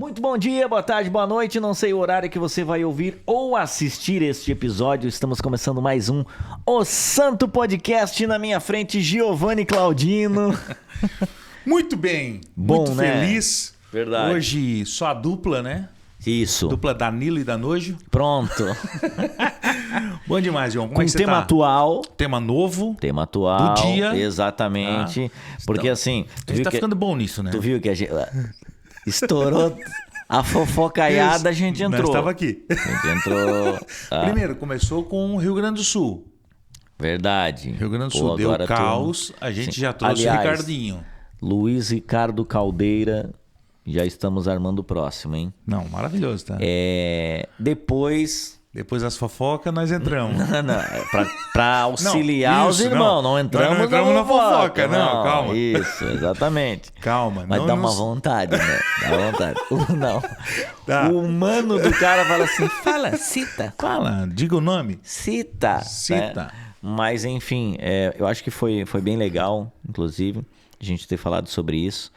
Muito bom dia, boa tarde, boa noite. Não sei o horário que você vai ouvir ou assistir este episódio. Estamos começando mais um O Santo Podcast. Na minha frente, Giovanni Claudino. Muito bem, Bom, muito né? feliz. Verdade. Hoje só a dupla, né? Isso. Dupla Danilo e Danojo. Pronto. Bom demais, João. Como Com é que você tema tá? atual. Tema novo. Tema atual. Do dia. Exatamente. Porque então, assim... A gente tá ficando bom nisso, né? Tu viu que a gente... Estourou a fofocaiada, a gente entrou. Nós tava aqui. A gente entrou... Primeiro, começou com o Rio Grande do Sul. Verdade. Rio Grande do Pô, Sul deu agora caos, a gente Sim. já trouxe Aliás, o Ricardinho. Luiz Ricardo Caldeira, já estamos armando o próximo, hein? Não, maravilhoso, tá? Depois... Depois das fofocas, nós entramos. Não, pra auxiliar Não, os isso, irmãos, não não entramos, não entramos na fofoca, não, calma. Isso, exatamente. Calma. Mas não dá uma nos- vontade, né? Dá vontade. Não. Tá. O humano do cara fala assim, fala, cita. Fala, diga o nome. Cita. Cita. Né? Mas, enfim, eu acho que foi bem legal, inclusive, a gente ter falado sobre isso.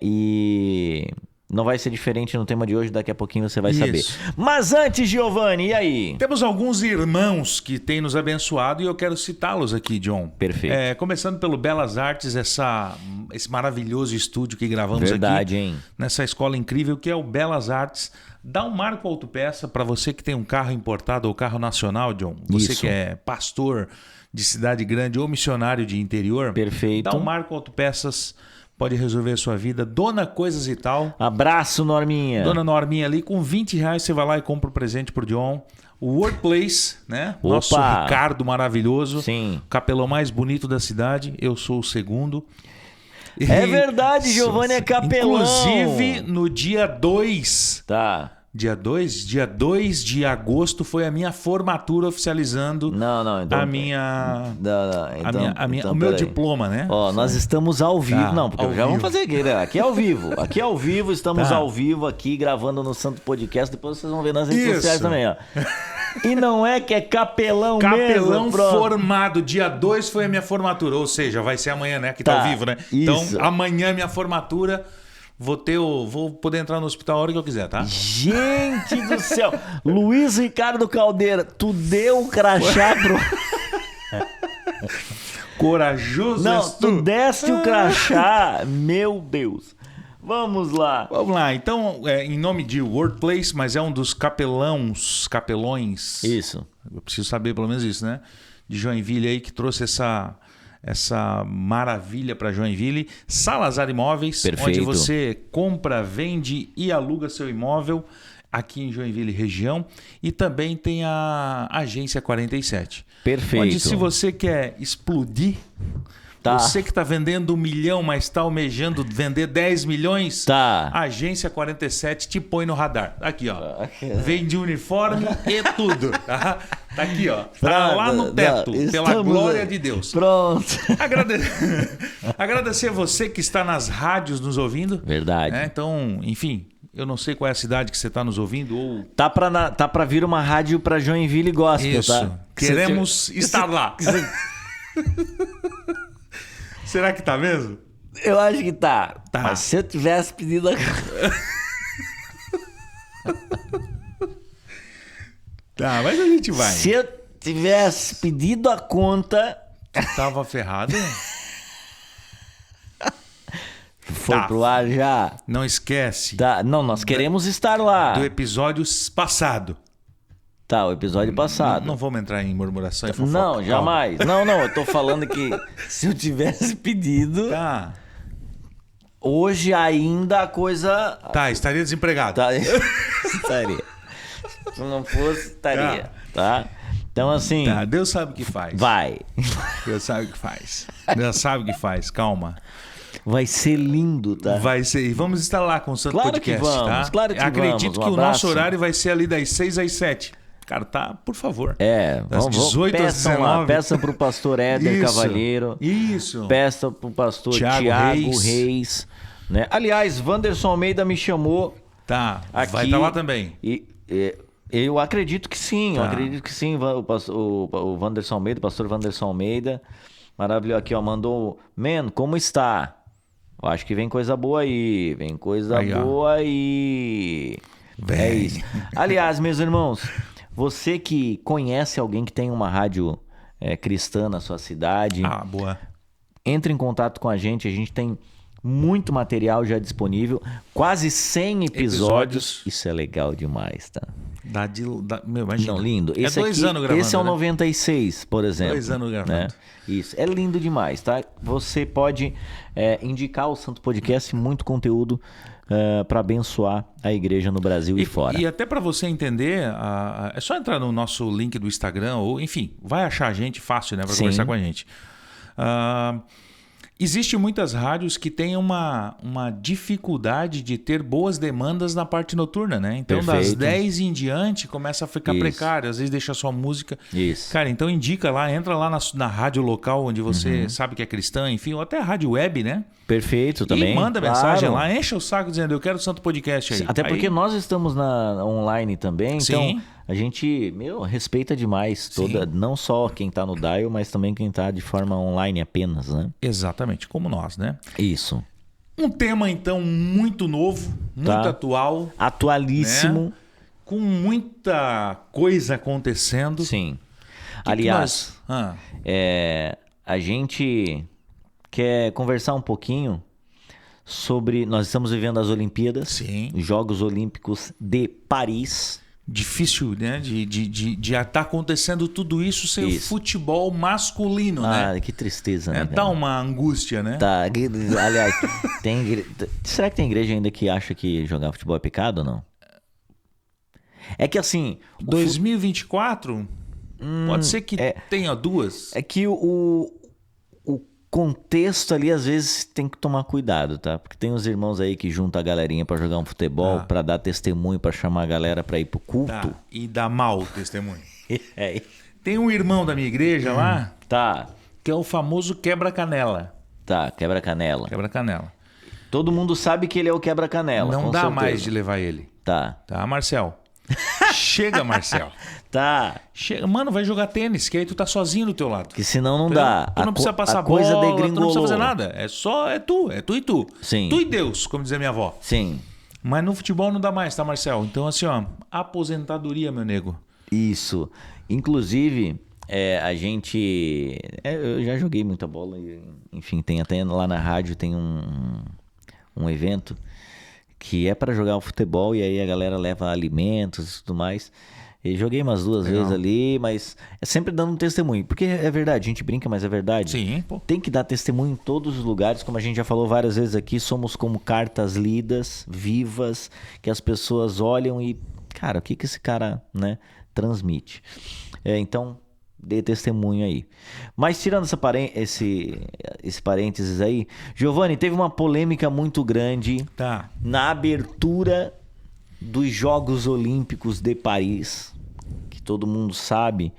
E não vai ser diferente no tema de hoje, daqui a pouquinho você vai saber. Isso. Mas antes, Giovanni, e aí? Temos alguns irmãos que têm nos abençoado e eu quero citá-los aqui, John. Perfeito. Começando pelo Belas Artes, esse maravilhoso estúdio que gravamos Verdade, aqui. hein? Nessa escola incrível que é o Belas Artes. Dá um Marco Autopeça para você que tem um carro importado ou carro nacional, John. Você Isso. que é pastor de cidade grande ou missionário de interior. Perfeito. Dá um Marco Autopeças, pode resolver a sua vida. Dona Coisas e Tal. Abraço, Norminha. Dona Norminha ali, com R$20 você vai lá e compra o presente pro John. O Workplace, né? Opa! Nosso Ricardo maravilhoso. Sim. O capelão mais bonito da cidade. Eu sou o segundo. É verdade, Giovanni é capelão. Inclusive, no dia 2... Tá. Dia 2 de agosto foi a minha formatura oficializando Não, então... a minha... Então, o meu peraí. diploma, né? Ó, nós estamos ao vivo. Tá, Não, porque ao já vamos vivo. fazer aqui, né? Aqui é ao vivo. Aqui é ao vivo, estamos Tá. ao vivo aqui, gravando no Santo Podcast. Depois vocês vão ver nas redes Isso. sociais também, ó. E não é que é capelão Capelão mesmo, pronto. formado. Dia 2 foi a minha formatura. Ou seja, vai ser amanhã, né? Que Tá, tá ao vivo, né? isso. Então, amanhã é minha formatura. Vou poder entrar no hospital a hora que eu quiser, tá? Gente do céu. Luiz Ricardo Caldeira, tu deu o crachá pro... Corajoso Não, és tu deste o crachá. Meu Deus. Vamos lá. Vamos lá. Então, em nome de Workplace, mas é um dos capelões. Isso. Eu preciso saber pelo menos isso, né? De Joinville aí, que trouxe essa maravilha para Joinville. Salazar Imóveis, Perfeito. onde você compra, vende e aluga seu imóvel aqui em Joinville região. E também tem a Agência 47. Perfeito. Onde se você quer explodir, Tá. você que está vendendo 1 milhão, mas está almejando vender 10 milhões, Tá. a Agência 47 te põe no radar. Aqui, ó. Vende uniforme e tudo. Tá aqui, ó. Tá lá no teto, pela Estamos- glória de Deus. Pronto. Agradecer a você que está nas rádios nos ouvindo. Verdade. Então, enfim, eu não sei qual é a cidade que você está nos ouvindo ou... Tá pra vir uma rádio pra Joinville Gospel, Isso. tá? Queremos estar lá. Será que tá mesmo? Eu acho que tá. Tá. Mas se eu tivesse pedido a... Tá, mas a gente vai. Se eu tivesse pedido a conta, Tava ferrado? foi Tá. pro ar já. Não esquece Tá. Não, nós queremos estar lá. do episódio passado. Tá, o episódio passado. Não vamos entrar em murmuração e fofoca. Não, Calma. jamais. Não, eu tô falando que se eu tivesse pedido, Tá, hoje ainda a coisa... estaria desempregado. Tá. Estaria. Se não fosse, estaria. Tá? Então, assim, Tá, Deus sabe o que faz. vai. Deus sabe o que faz. Deus sabe o que faz, calma. Vai ser lindo, tá? Vai ser. E vamos estar lá com o Santo Claro que Podcast, vamos, tá? claro que Acredito vamos. Um que o abraço. nosso horário vai ser ali das 6 às 7. Cara, tá, por favor. Das 18 às peçam 19. lá, peçam pro pastor Éder Isso, Cavalheiro. Isso. Peçam pro pastor Thiago Tiago Reis. Reis. Né? Aliás, Wanderson Almeida me chamou Tá, aqui. vai estar lá também. Eu acredito que sim, Tá. eu acredito que sim. O Wanderson Almeida, o pastor Wanderson Almeida. Maravilhoso. Aqui, ó, mandou... Man, como está? Eu acho que vem coisa boa aí. Vem coisa Aí, ó. boa aí. Vem. É isso. Aliás, meus irmãos, você que conhece alguém que tem uma rádio cristã na sua cidade, Ah, boa. entre em contato com a gente tem muito material já disponível, quase 100 episódios. Isso é legal demais, tá? Meu, imagina. Não, lindo. É 2 anos gravando, esse é o né? 96, por exemplo. 2 anos gravando. Né? Isso, é lindo demais, tá? Você pode indicar o Santo Podcast, muito conteúdo para abençoar a igreja no Brasil e fora. E até para você entender, é só entrar no nosso link do Instagram, ou enfim, vai achar a gente fácil, né, para conversar com a gente. Existem muitas rádios que têm uma dificuldade de ter boas demandas na parte noturna, né? Então, das 10 em diante, começa a ficar precário. Às vezes deixa só música. Isso. Cara, então indica lá, entra lá na rádio local onde você sabe que é cristã, enfim, ou até a rádio web, né? Perfeito também. E manda mensagem lá, enche o saco dizendo, eu quero o Santo Podcast aí. Até porque nós estamos online também, então Sim. a gente, respeita demais não só quem tá no dial, mas também quem tá de forma online apenas, né? Exatamente, como nós, né? Isso. Um tema, então, muito novo, muito atual. Atualíssimo. Né? Com muita coisa acontecendo. Sim. Aliás, a gente quer conversar um pouquinho sobre... Nós estamos vivendo as Olimpíadas. Sim. Jogos Olímpicos de Paris. Difícil, né? De estar acontecendo tudo isso sem o futebol masculino, né? Que tristeza, né? Dá uma angústia, né? Tá. Aliás, será que tem igreja ainda que acha que jogar futebol é pecado ou não? É que assim... 2024, pode ser que tenha duas. É que o contexto ali, às vezes, tem que tomar cuidado, tá? Porque tem os irmãos aí que juntam a galerinha pra jogar um futebol, pra dar testemunho, pra chamar a galera pra ir pro culto. Tá. E dá mal testemunho. É. Tem um irmão da minha igreja lá, Tá. que é o famoso quebra-canela. Tá, quebra-canela. Quebra-canela. Todo mundo sabe que ele é o quebra-canela. Não com dá certeza. mais de levar ele. Tá. Tá, Marcel? Chega, Marcel. Tá. Chega. Mano, vai jogar tênis, que aí tu tá sozinho do teu lado. Que senão não dá. Tu não precisa passar a coisa bola, tu não degringolou. precisa fazer nada. É tu e tu. Sim. Tu e Deus, como dizia minha avó. Sim. Mas no futebol não dá mais, tá, Marcel? Então, assim, ó, aposentadoria, meu nego. Isso. Inclusive, a gente... eu já joguei muita bola. Enfim, tem até lá na rádio tem um evento que é para jogar o futebol e aí a galera leva alimentos e tudo mais. E joguei umas 2 vezes ali, mas é sempre dando um testemunho. Porque é verdade, a gente brinca, mas é verdade. Sim, pô. Tem que dar testemunho em todos os lugares, como a gente já falou várias vezes aqui, somos como cartas lidas, vivas, que as pessoas olham e, cara, o que esse cara, né, transmite? Então, dê testemunho aí. Mas tirando esse parênteses aí, Giovanni, teve uma polêmica muito grande na abertura dos Jogos Olímpicos de Paris, que todo mundo sabe,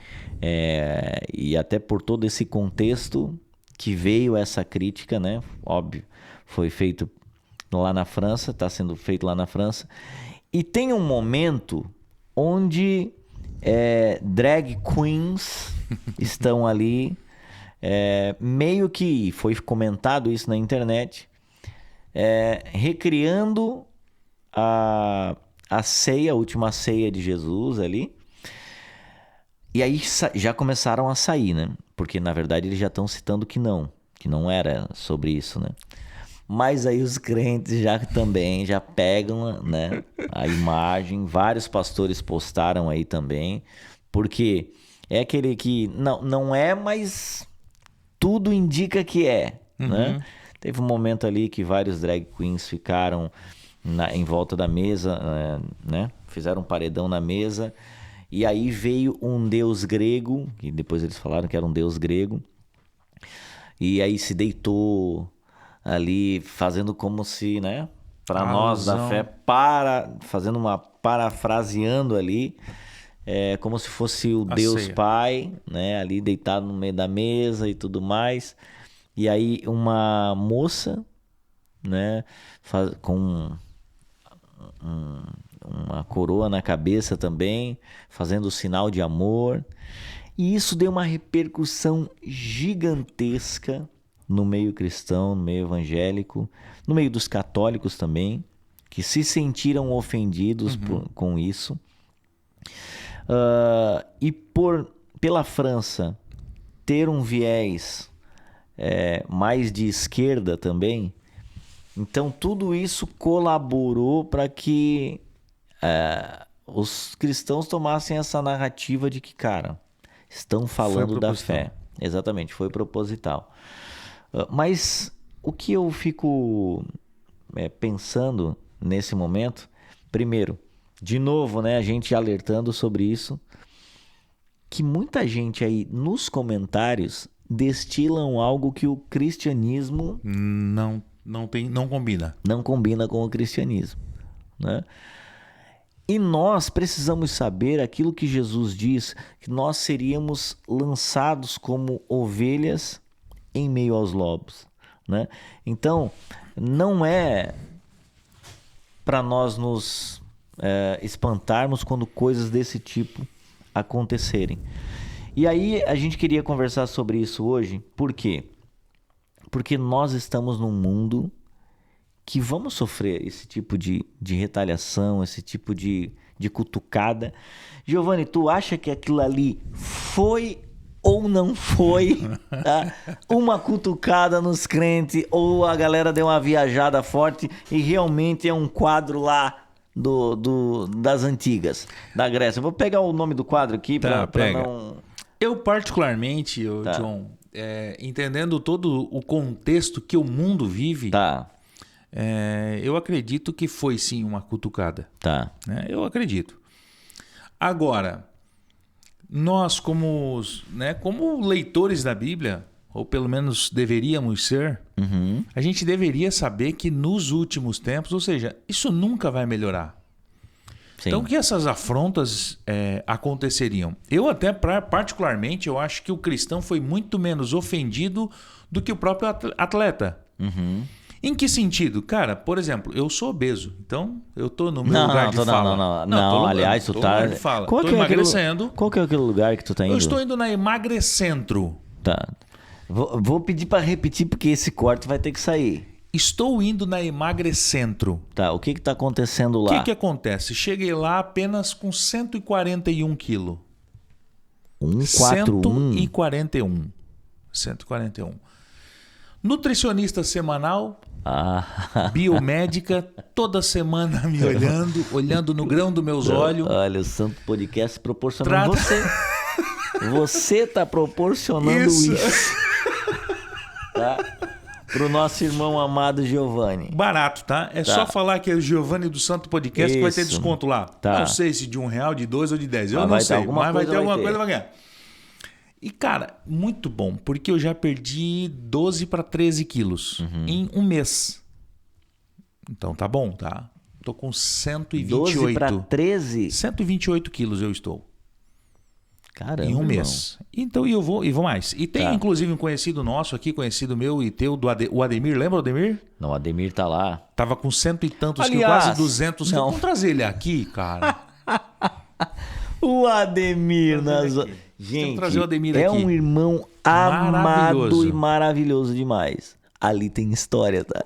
e até por todo esse contexto que veio essa crítica, né? Óbvio, foi feito lá na França, está sendo feito lá na França. E tem um momento onde drag queens estão ali, meio que foi comentado isso na internet, recriando a ceia, a última ceia de Jesus ali. E aí já começaram a sair, né? Porque na verdade eles já estão citando que não era sobre isso, né? Mas aí os crentes já pegam, né, a imagem. Vários pastores postaram aí também, porque é aquele que não é, mas tudo indica que é, né? Teve um momento ali que vários drag queens ficaram em volta da mesa, né? Fizeram um paredão na mesa. E aí veio um deus grego, que depois eles falaram que era um deus grego. E aí se deitou ali, fazendo como se, né? Para nós da fé, fazendo uma parafraseando ali, como se fosse o Deus ceia. Pai, né? Ali deitado no meio da mesa e tudo mais. E aí uma moça, né? Com uma coroa na cabeça também, fazendo o sinal de amor. E isso deu uma repercussão gigantesca no meio cristão, no meio evangélico, no meio dos católicos também, que se sentiram ofendidos com isso. E pela França ter um viés mais de esquerda também, então tudo isso colaborou para que os cristãos tomassem essa narrativa de que, cara, estão falando da fé. Exatamente, foi proposital. Mas o que eu fico pensando nesse momento, primeiro, de novo, né, a gente alertando sobre isso, que muita gente aí nos comentários destilam algo que o cristianismo não combina. Não combina com o cristianismo, né? E nós precisamos saber aquilo que Jesus diz, que nós seríamos lançados como ovelhas em meio aos lobos, né? Então, não é para nós nos espantarmos quando coisas desse tipo acontecerem. E aí a gente queria conversar sobre isso hoje. Por quê? Porque nós estamos num mundo que vamos sofrer esse tipo de retaliação, esse tipo de cutucada. Giovanni, tu acha que aquilo ali foi ou não foi uma cutucada nos crentes, ou a galera deu uma viajada forte e realmente é um quadro lá das antigas, da Grécia? Eu vou pegar o nome do quadro aqui para não... Eu particularmente, John, entendendo todo o contexto que o mundo vive, eu acredito que foi sim uma cutucada. Eu acredito. Agora, nós como leitores da Bíblia, ou pelo menos deveríamos ser, a gente deveria saber que nos últimos tempos, ou seja, isso nunca vai melhorar. Sim. Então, que essas afrontas aconteceriam. Eu até, particularmente, eu acho que o cristão foi muito menos ofendido do que o próprio atleta. Em que sentido? Cara, por exemplo, eu sou obeso, então eu tô no meu lugar de fala. Não, aliás, tu tá... Tô emagrecendo. Qual que é aquele lugar que tu tá indo? Eu estou indo na Emagrecentro. Tá. Vou pedir para repetir, porque esse corte vai ter que sair. Estou indo na Emagrecentro. Tá, o que tá acontecendo lá? O que acontece? Cheguei lá apenas com 141 quilos. 141. 141. Nutricionista semanal, biomédica, toda semana me olhando no grão dos meus olhos. Olha, o Santo Podcast proporcionando você. Você tá proporcionando isso. Tá? Pro nosso irmão amado Giovanni. Barato, tá? Só falar que é o Giovanni do Santo Podcast que vai ter desconto lá. Não sei se de R$1, de 2 ou de 10. Eu não sei, mas vai ter alguma coisa pra ganhar. E, cara, muito bom, porque eu já perdi 12 para 13 quilos em um mês. Então tá bom, tá? Tô com 128. 12 para 13? 128 quilos eu estou. Caramba, em um mês. Então, eu vou mais. E tem, inclusive, um conhecido nosso aqui, conhecido meu e teu, o Ademir. Lembra o Ademir? Não, o Ademir tá lá. Tava com 100 e tantos quilos, quase 200 quilos. Vamos trazer ele aqui, cara. O Ademir. Gente, trazer o Ademir aqui. Um irmão amado e maravilhoso demais. Ali tem história, tá?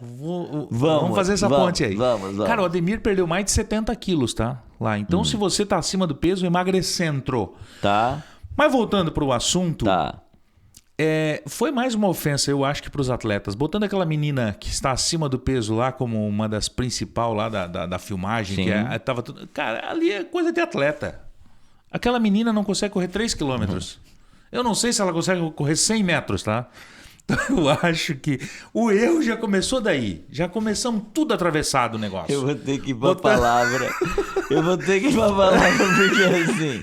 Vamos fazer essa ponte aí. Vamos. Cara, o Ademir perdeu mais de 70 quilos, tá? Lá. Então, se você tá acima do peso, Emagrecentro. Tá. Mas voltando pro assunto... Tá. Foi mais uma ofensa, eu acho, que pros atletas. Botando aquela menina que está acima do peso lá como uma das principais lá da filmagem. Sim. Tava tudo... Cara, ali é coisa de atleta. Aquela menina não consegue correr 3 quilômetros. Eu não sei se ela consegue correr 100 metros, tá? Então eu acho que o erro já começou daí. Já começamos tudo atravessado o negócio. Eu vou ter que ir pra palavra. Porque assim...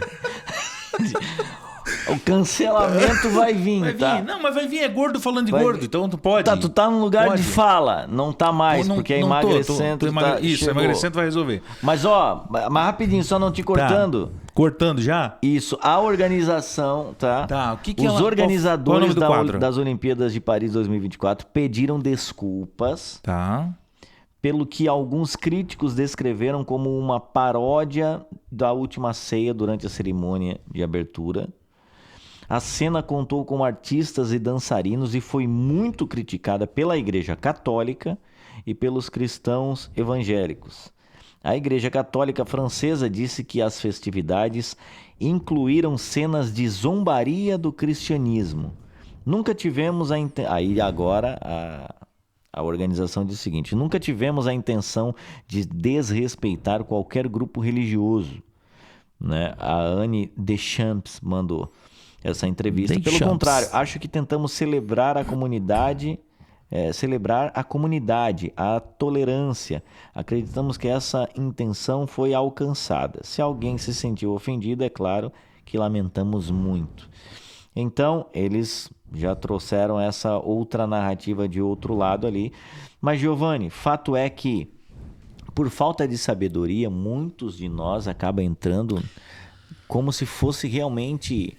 O cancelamento vai vir, tá? Não, mas vai vir, é gordo falando de gordo, então tu pode. Tu tá num lugar de fala, não tá mais, porque Emagrecentro Isso, Emagrecentro vai resolver. Mas mas rapidinho, só não te cortando. Tá. Cortando já? Isso, a organização, tá? Tá, o que Os organizadores das Olimpíadas de Paris 2024 pediram desculpas. Tá. Pelo que alguns críticos descreveram como uma paródia da última ceia durante a cerimônia de abertura. A cena contou com artistas e dançarinos e foi muito criticada pela Igreja Católica e pelos cristãos evangélicos. A Igreja Católica Francesa disse que as festividades incluíram cenas de zombaria do cristianismo. Nunca tivemos a... Aí agora a organização diz o seguinte: nunca tivemos a intenção de desrespeitar qualquer grupo religioso. Né? A Anne Deschamps mandou essa entrevista. Pelo contrário, acho que tentamos celebrar a comunidade, a tolerância. Acreditamos que essa intenção foi alcançada. Se alguém se sentiu ofendido, é claro que lamentamos muito. Então, eles já trouxeram essa outra narrativa de outro lado ali. Mas, Giovanni, fato é que, por falta de sabedoria, muitos de nós acabam entrando como se fosse realmente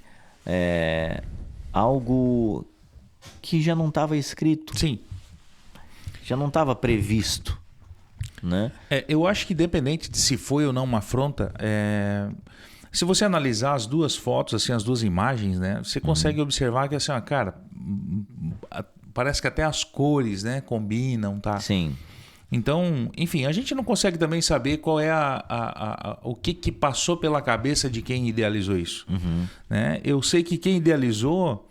algo que já não estava escrito. Sim. Já não estava previsto, né? Eu acho que independente de se foi ou não uma afronta, se você analisar as duas fotos, assim, as duas imagens, né, você consegue observar que assim, cara, parece que até as cores, né, combinam, tá? Sim. Então, enfim, a gente não consegue também saber qual é o que passou pela cabeça de quem idealizou isso. Uhum. Né? Eu sei que quem idealizou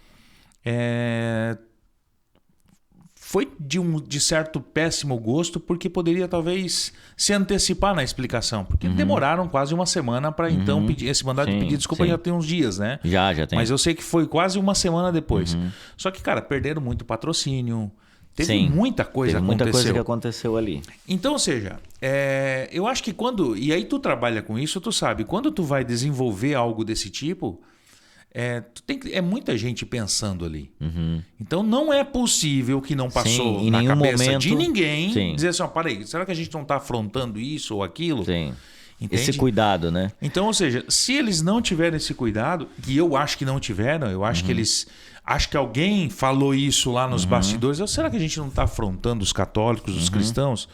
foi de certo péssimo gosto, porque poderia talvez se antecipar na explicação. Porque demoraram quase uma semana para então pedir esse mandado de pedir desculpa. Já tem uns dias, né? Já tem. Mas eu sei que foi quase uma semana depois. Só que, cara, perderam muito patrocínio. Teve muita coisa que aconteceu ali. Então, ou seja, eu acho que quando... E aí tu trabalha com isso, tu sabe. Quando tu vai desenvolver algo desse tipo, é muita gente pensando ali. Então, não é possível que não passou na cabeça de ninguém dizer assim, para aí, será que a gente não está afrontando isso ou aquilo? Sim. Entende? Esse cuidado, né? Então, ou seja, se eles não tiverem esse cuidado, e eu acho que não tiveram, eu acho que eles... Acho que alguém falou isso lá nos bastidores. Será que a gente não está afrontando os católicos, os cristãos?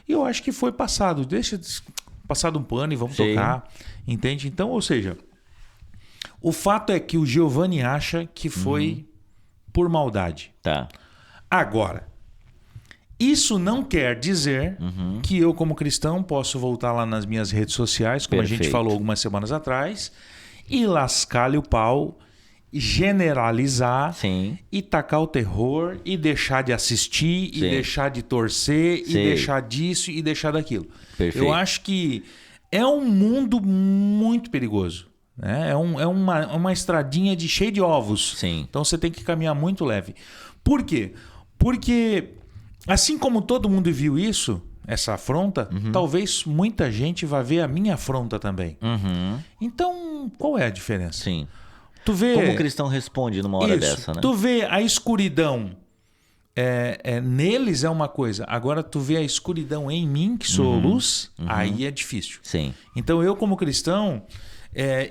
E eu acho que foi passado. Deixa passado um pano e vamos tocar. Entende? Então, ou seja, o fato é que o Giovanni acha que foi por maldade. Tá. Agora, isso não quer dizer que eu, como cristão, posso voltar lá nas minhas redes sociais, como a gente falou algumas semanas atrás, e lascar-lhe o pau, generalizar e tacar o terror e deixar de assistir e deixar de torcer e deixar disso e deixar daquilo. Perfeito. Eu acho que é um mundo muito perigoso. Né? É uma estradinha cheia de ovos. Sim. Então você tem que caminhar muito leve. Por quê? Porque assim como todo mundo viu isso, essa afronta, talvez muita gente vá ver a minha afronta também. Então, qual é a diferença? Sim. Tu vê, como o cristão responde numa hora dessa, né? Tu vê a escuridão neles é uma coisa. Agora tu vê a escuridão em mim, que sou luz, aí é difícil. Sim. Então eu, como cristão,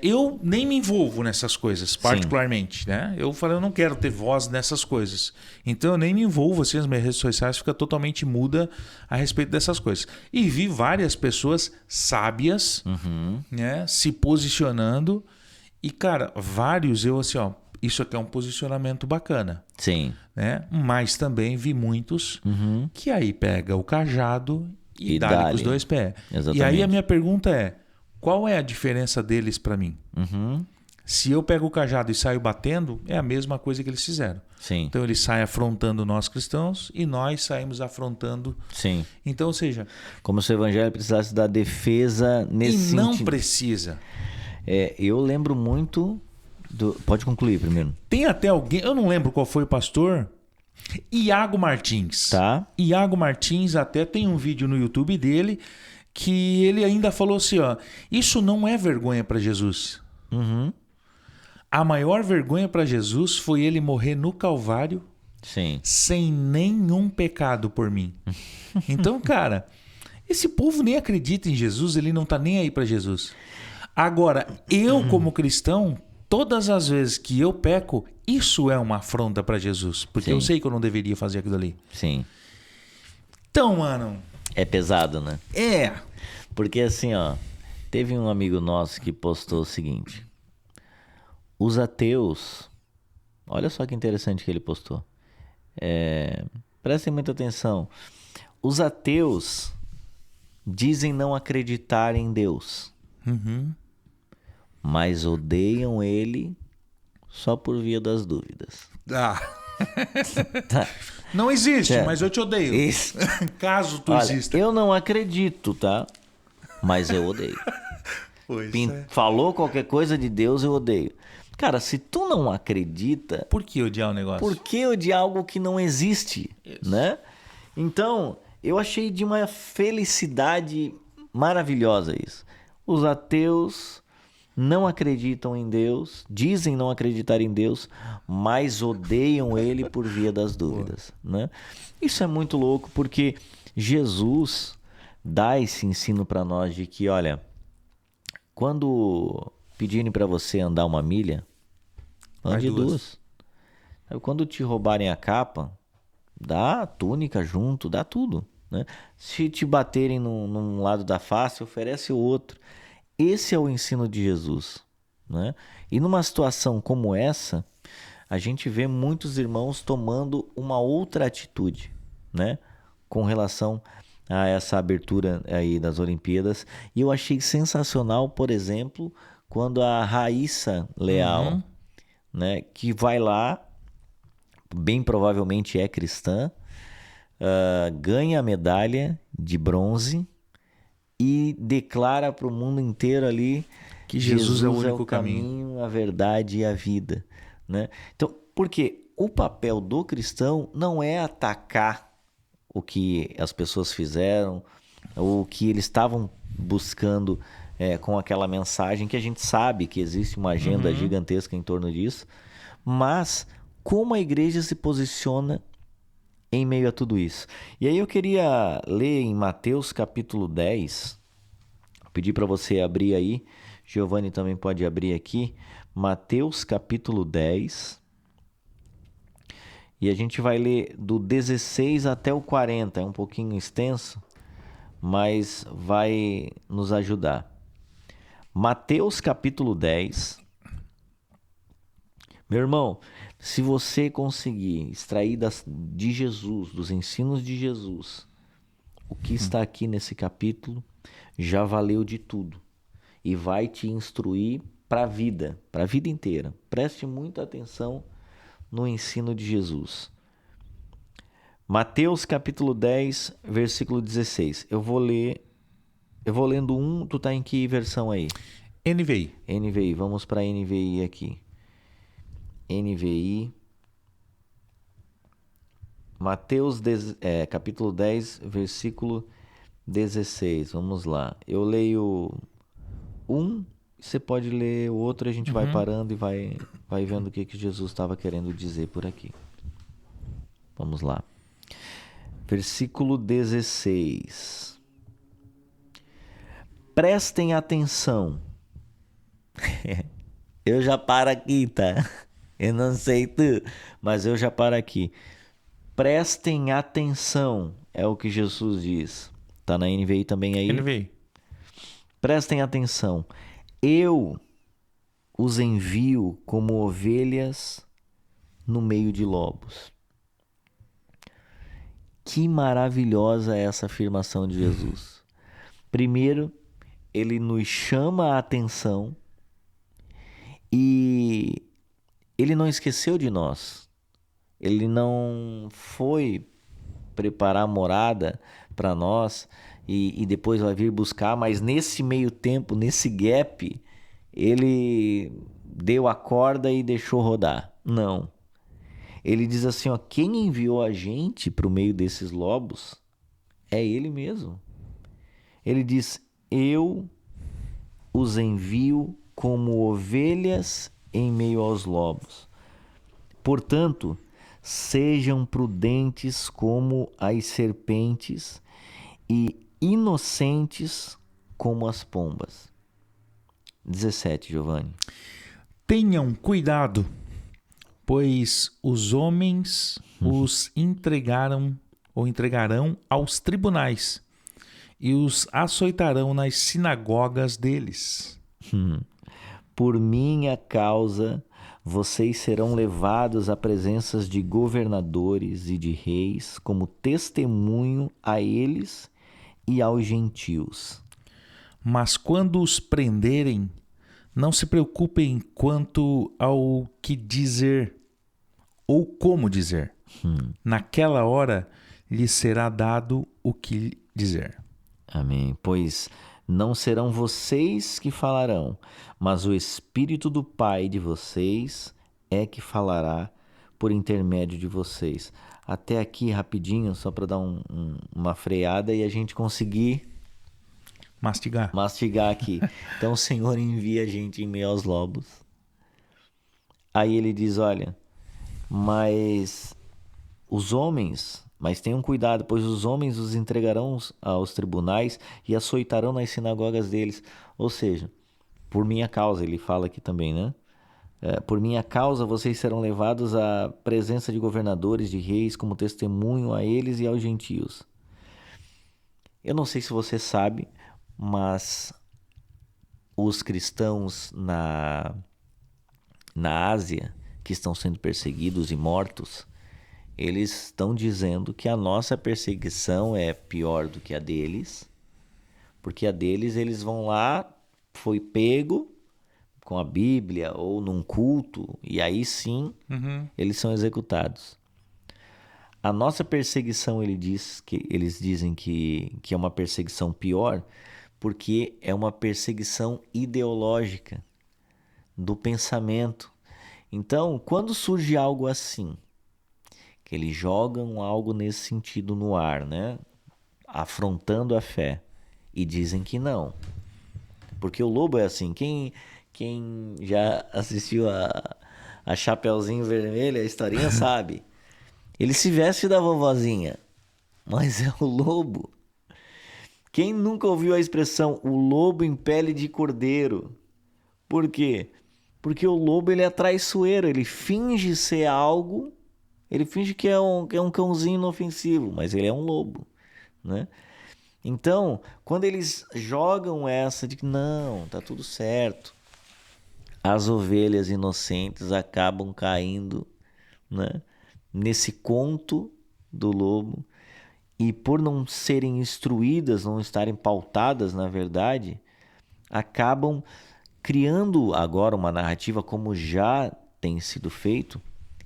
eu nem me envolvo nessas coisas, particularmente. Né? Eu não quero ter voz nessas coisas. Então eu nem me envolvo, assim, as minhas redes sociais ficam totalmente muda a respeito dessas coisas. E vi várias pessoas sábias né, se posicionando. E, cara, vários isso aqui é um posicionamento bacana. Sim. Né? Mas também vi muitos que aí pega o cajado e dá com os dois pés. Exatamente. E aí a minha pergunta é, qual é a diferença deles para mim? Se eu pego o cajado e saio batendo, é a mesma coisa que eles fizeram. Sim. Então eles saem afrontando nós cristãos e nós saímos afrontando. Sim. Então, ou seja... Como se o evangelho precisasse da defesa nesse sentido. E não precisa. Eu lembro muito do... Pode concluir primeiro. Tem até alguém, eu não lembro qual foi o pastor, Iago Martins. Tá. Iago Martins até tem um vídeo no YouTube dele que ele ainda falou assim, isso não é vergonha para Jesus. A maior vergonha para Jesus foi ele morrer no Calvário sem nenhum pecado por mim. Então, cara, esse povo nem acredita em Jesus, ele não tá nem aí para Jesus. Agora, eu como cristão, todas as vezes que eu peco, isso é uma afronta para Jesus. Porque eu sei que eu não deveria fazer aquilo ali. Sim. Então, mano... É pesado, né? Porque assim, teve um amigo nosso que postou o seguinte. os ateus, olha só que interessante que ele postou. Prestem muita atenção. Os ateus dizem não acreditar em Deus, mas odeiam ele só por via das dúvidas. Tá. Não existe, mas eu te odeio. Isso. Caso tu Olha, exista. eu não acredito, tá? Mas eu odeio. Falou qualquer coisa de Deus, eu odeio. Cara, se tu não acredita... Por que odiar o negócio? Por que odiar algo que não existe? Isso. Né? Então, eu achei de uma felicidade maravilhosa isso. Os ateus não acreditam em Deus, dizem não acreditar em Deus, mas odeiam ele por via das dúvidas. Né? Isso é muito louco, porque Jesus dá esse ensino para nós de que, olha, quando pedirem para você andar 1 milha, ande 2. Quando te roubarem a capa, dá a túnica junto, dá tudo. Né? Se te baterem num lado da face, oferece o outro. Esse é o ensino de Jesus. Né? E numa situação como essa, a gente vê muitos irmãos tomando uma outra atitude, né? Com relação a essa abertura aí das Olimpíadas. E eu achei sensacional, por exemplo, quando a Raíssa Leal, né, que vai lá, bem provavelmente é cristã, ganha a medalha de bronze e declara para o mundo inteiro ali que Jesus é o único caminho, a verdade e a vida. Né? Então, porque o papel do cristão não é atacar o que as pessoas fizeram, o que eles estavam buscando com aquela mensagem, que a gente sabe que existe uma agenda gigantesca em torno disso, mas como a igreja se posiciona em meio a tudo isso. E aí eu queria ler em Mateus capítulo 10, pedir para você abrir aí, Giovanni também pode abrir aqui, Mateus capítulo 10, e a gente vai ler do 16 até o 40, é um pouquinho extenso, mas vai nos ajudar. Mateus capítulo 10. Meu irmão, se você conseguir extrair de Jesus, dos ensinos de Jesus, o que está aqui nesse capítulo, já valeu de tudo. E vai te instruir para a vida inteira. Preste muita atenção no ensino de Jesus. Mateus capítulo 10, versículo 16. Eu vou lendo um, tu tá em que versão aí? NVI. NVI, vamos para NVI aqui. NVI. Mateus capítulo 10, versículo 16. Vamos lá. Eu leio um, você pode ler o outro, a gente vai parando e vai vendo o que Jesus estava querendo dizer por aqui. Vamos lá. Versículo 16. Prestem atenção. Eu já paro aqui, tá? Eu não sei tu, mas eu já paro aqui. Prestem atenção, é o que Jesus diz. Tá na NVI também aí? NVI. Prestem atenção. Eu os envio como ovelhas no meio de lobos. Que maravilhosa é essa afirmação de Jesus. Primeiro, ele nos chama a atenção e ele não esqueceu de nós. Ele não foi preparar morada para nós e depois vai vir buscar, mas nesse meio tempo, nesse gap, ele deu a corda e deixou rodar. Não. Ele diz assim, ó, quem enviou a gente para o meio desses lobos é ele mesmo. Ele diz, eu os envio como ovelhas em meio aos lobos. Portanto, sejam prudentes como as serpentes e inocentes como as pombas. 17, Giovanni. Tenham cuidado, pois os homens os entregarão aos tribunais e os açoitarão nas sinagogas deles. Por minha causa, vocês serão levados a presenças de governadores e de reis como testemunho a eles e aos gentios. Mas quando os prenderem, não se preocupem quanto ao que dizer ou como dizer. Naquela hora lhes será dado o que dizer. Amém. Pois não serão vocês que falarão, mas o Espírito do Pai de vocês é que falará por intermédio de vocês. Até aqui, rapidinho, só para dar uma freada e a gente conseguir mastigar aqui. Então o Senhor envia a gente em meio aos lobos. Aí ele diz, olha, mas tenham cuidado, pois os homens os entregarão aos tribunais e açoitarão nas sinagogas deles. Ou seja, por minha causa, ele fala aqui também, né? Por minha causa vocês serão levados à presença de governadores, de reis, como testemunho a eles e aos gentios. Eu não sei se você sabe, mas os cristãos na Ásia, que estão sendo perseguidos e mortos, eles estão dizendo que a nossa perseguição é pior do que a deles, porque a deles eles vão lá, foi pego com a Bíblia ou num culto, e aí sim eles são executados. A nossa perseguição, eles dizem que é uma perseguição pior, porque é uma perseguição ideológica do pensamento. Então, quando surge algo assim, que eles jogam algo nesse sentido no ar, né? Afrontando a fé, e dizem que não. Porque o lobo é assim, quem já assistiu a Chapeuzinho Vermelho, a historinha sabe. Ele se veste da vovozinha, mas é o lobo. Quem nunca ouviu a expressão o lobo em pele de cordeiro? Por quê? Porque o lobo ele é traiçoeiro, ele finge ser algo, ele finge que é um cãozinho inofensivo, mas ele é um lobo, né? Então, quando eles jogam essa de que não, tá tudo certo, as ovelhas inocentes acabam caindo, né, nesse conto do lobo, e por não serem instruídas, não estarem pautadas na verdade, acabam criando agora uma narrativa como já tem sido feito,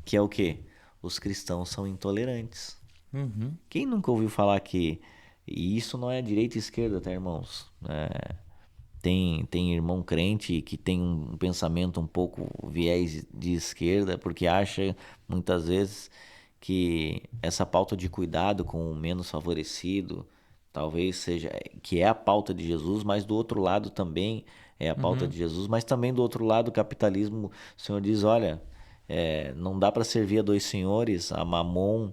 que é o quê? Os cristãos são intolerantes. Quem nunca ouviu falar que... E isso não é direita e esquerda, tá, irmãos? Tem irmão crente que tem um pensamento um pouco viés de esquerda, porque acha muitas vezes que essa pauta de cuidado com o menos favorecido talvez seja, que é a pauta de Jesus, mas do outro lado também é a pauta de Jesus, mas também do outro lado o capitalismo, o Senhor diz, olha, não dá para servir a dois senhores, a Mamon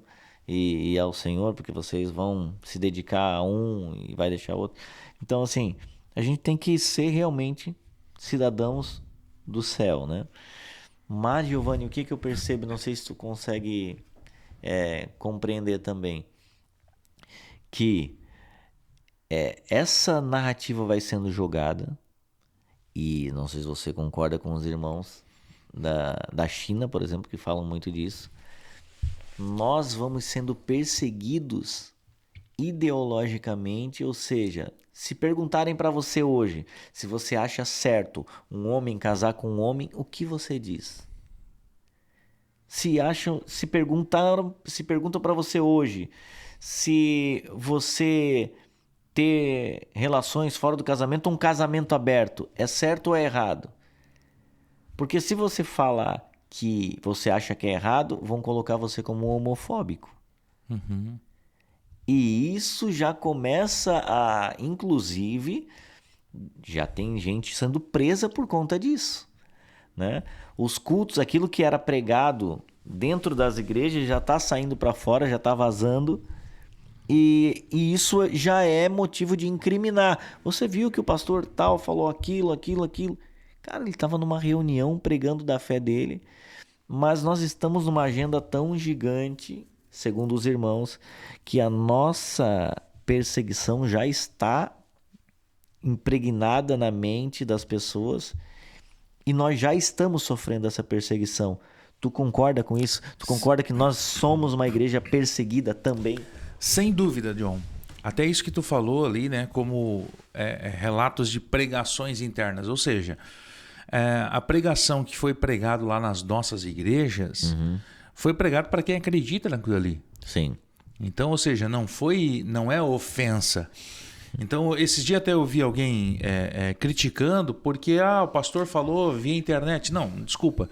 e ao Senhor, porque vocês vão se dedicar a um e vai deixar o outro. Então, assim, a gente tem que ser realmente cidadãos do céu, né? Mas, Giovanni, o que eu percebo, não sei se tu consegue compreender também, que essa narrativa vai sendo jogada, e não sei se você concorda com os irmãos da China, por exemplo, que falam muito disso. Nós vamos sendo perseguidos ideologicamente, ou seja, se perguntarem para você hoje se você acha certo um homem casar com um homem, o que você diz? Se perguntam para você hoje se você ter relações fora do casamento, um casamento aberto, é certo ou é errado? Porque se você falar que você acha que é errado, vão colocar você como homofóbico. E isso já começa a, inclusive, já tem gente sendo presa por conta disso, né? Os cultos, aquilo que era pregado dentro das igrejas já está saindo para fora, já está vazando, e isso já é motivo de incriminar. Você viu que o pastor tal falou aquilo. Cara, ele estava numa reunião pregando da fé dele, mas nós estamos numa agenda tão gigante, segundo os irmãos, que a nossa perseguição já está impregnada na mente das pessoas, E nós já estamos sofrendo essa perseguição. Tu concorda com isso? Tu concorda que nós somos uma igreja perseguida também? Sem dúvida, John. Até isso que tu falou ali, né? Como relatos de pregações internas. Ou seja, a pregação que foi pregado lá nas nossas igrejas foi pregado para quem acredita naquilo ali. Sim. Então, ou seja, não é ofensa. Então, esses dias até eu vi alguém criticando porque o pastor falou via internet. Não, desculpa.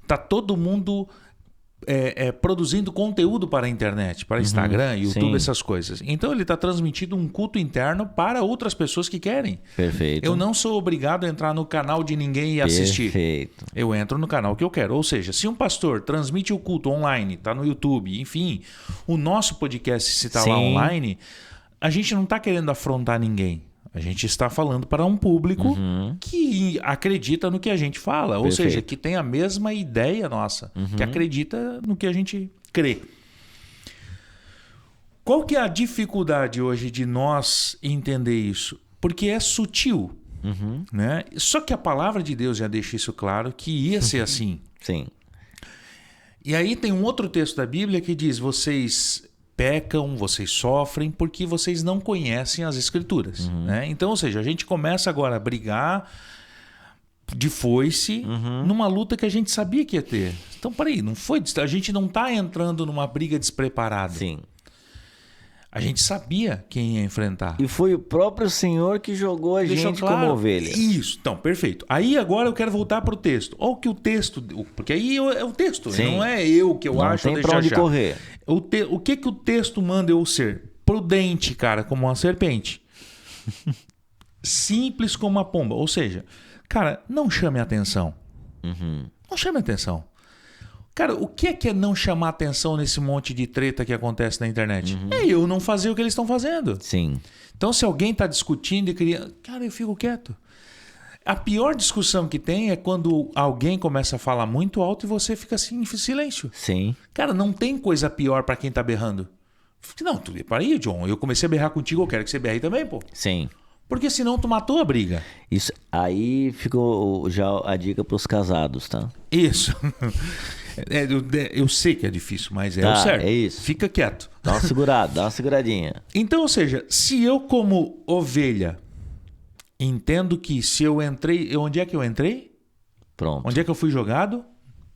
Tá todo mundo produzindo conteúdo para a internet, para Instagram, YouTube, essas coisas. Então ele está transmitindo um culto interno para outras pessoas que querem. Perfeito. Eu não sou obrigado a entrar no canal de ninguém e assistir. Perfeito. Eu entro no canal que eu quero. Ou seja, se um pastor transmite o culto online, está no YouTube, enfim, o nosso podcast, se está lá online, a gente não está querendo afrontar ninguém. A gente está falando para um público que acredita no que a gente fala. Ou seja, que tem a mesma ideia nossa. Que acredita no que a gente crê. Qual que é a dificuldade hoje de nós entender isso? Porque é sutil. Né? Só que a palavra de Deus já deixa isso claro que ia ser assim. Sim. E aí tem um outro texto da Bíblia que diz: vocês pecam, vocês sofrem porque vocês não conhecem as Escrituras. Né? Então, ou seja, a gente começa agora a brigar de foice numa luta que a gente sabia que ia ter. Então, peraí, a gente não está entrando numa briga despreparada. Sim. A gente sabia quem ia enfrentar. E foi o próprio Senhor que jogou a gente como ovelha. Isso, então, perfeito. Aí agora eu quero voltar para o texto. Olha o que o texto... Porque aí é o texto, não é eu que eu acho. Não tem para onde correr. O que o texto manda eu ser? Prudente, cara, como uma serpente. Simples como uma pomba. Ou seja, cara, não chame atenção. Não chame atenção. Cara, o que é não chamar atenção nesse monte de treta que acontece na internet? É eu não fazer o que eles estão fazendo. Sim. Então, se alguém está discutindo e queria... Cara, eu fico quieto. A pior discussão que tem é quando alguém começa a falar muito alto e você fica assim em silêncio. Sim. Cara, não tem coisa pior para quem tá berrando. Não, para aí, John. Eu comecei a berrar contigo, eu quero que você berre também, pô. Sim. Porque senão tu matou a briga. Isso. Aí ficou já a dica para os casados, tá? Isso. Eu sei que é difícil, mas é o certo. É isso. Fica quieto. Dá uma segurada, dá uma seguradinha. Então, ou seja, se eu como ovelha entendo que se eu entrei... Onde é que eu entrei? Pronto. Onde é que eu fui jogado?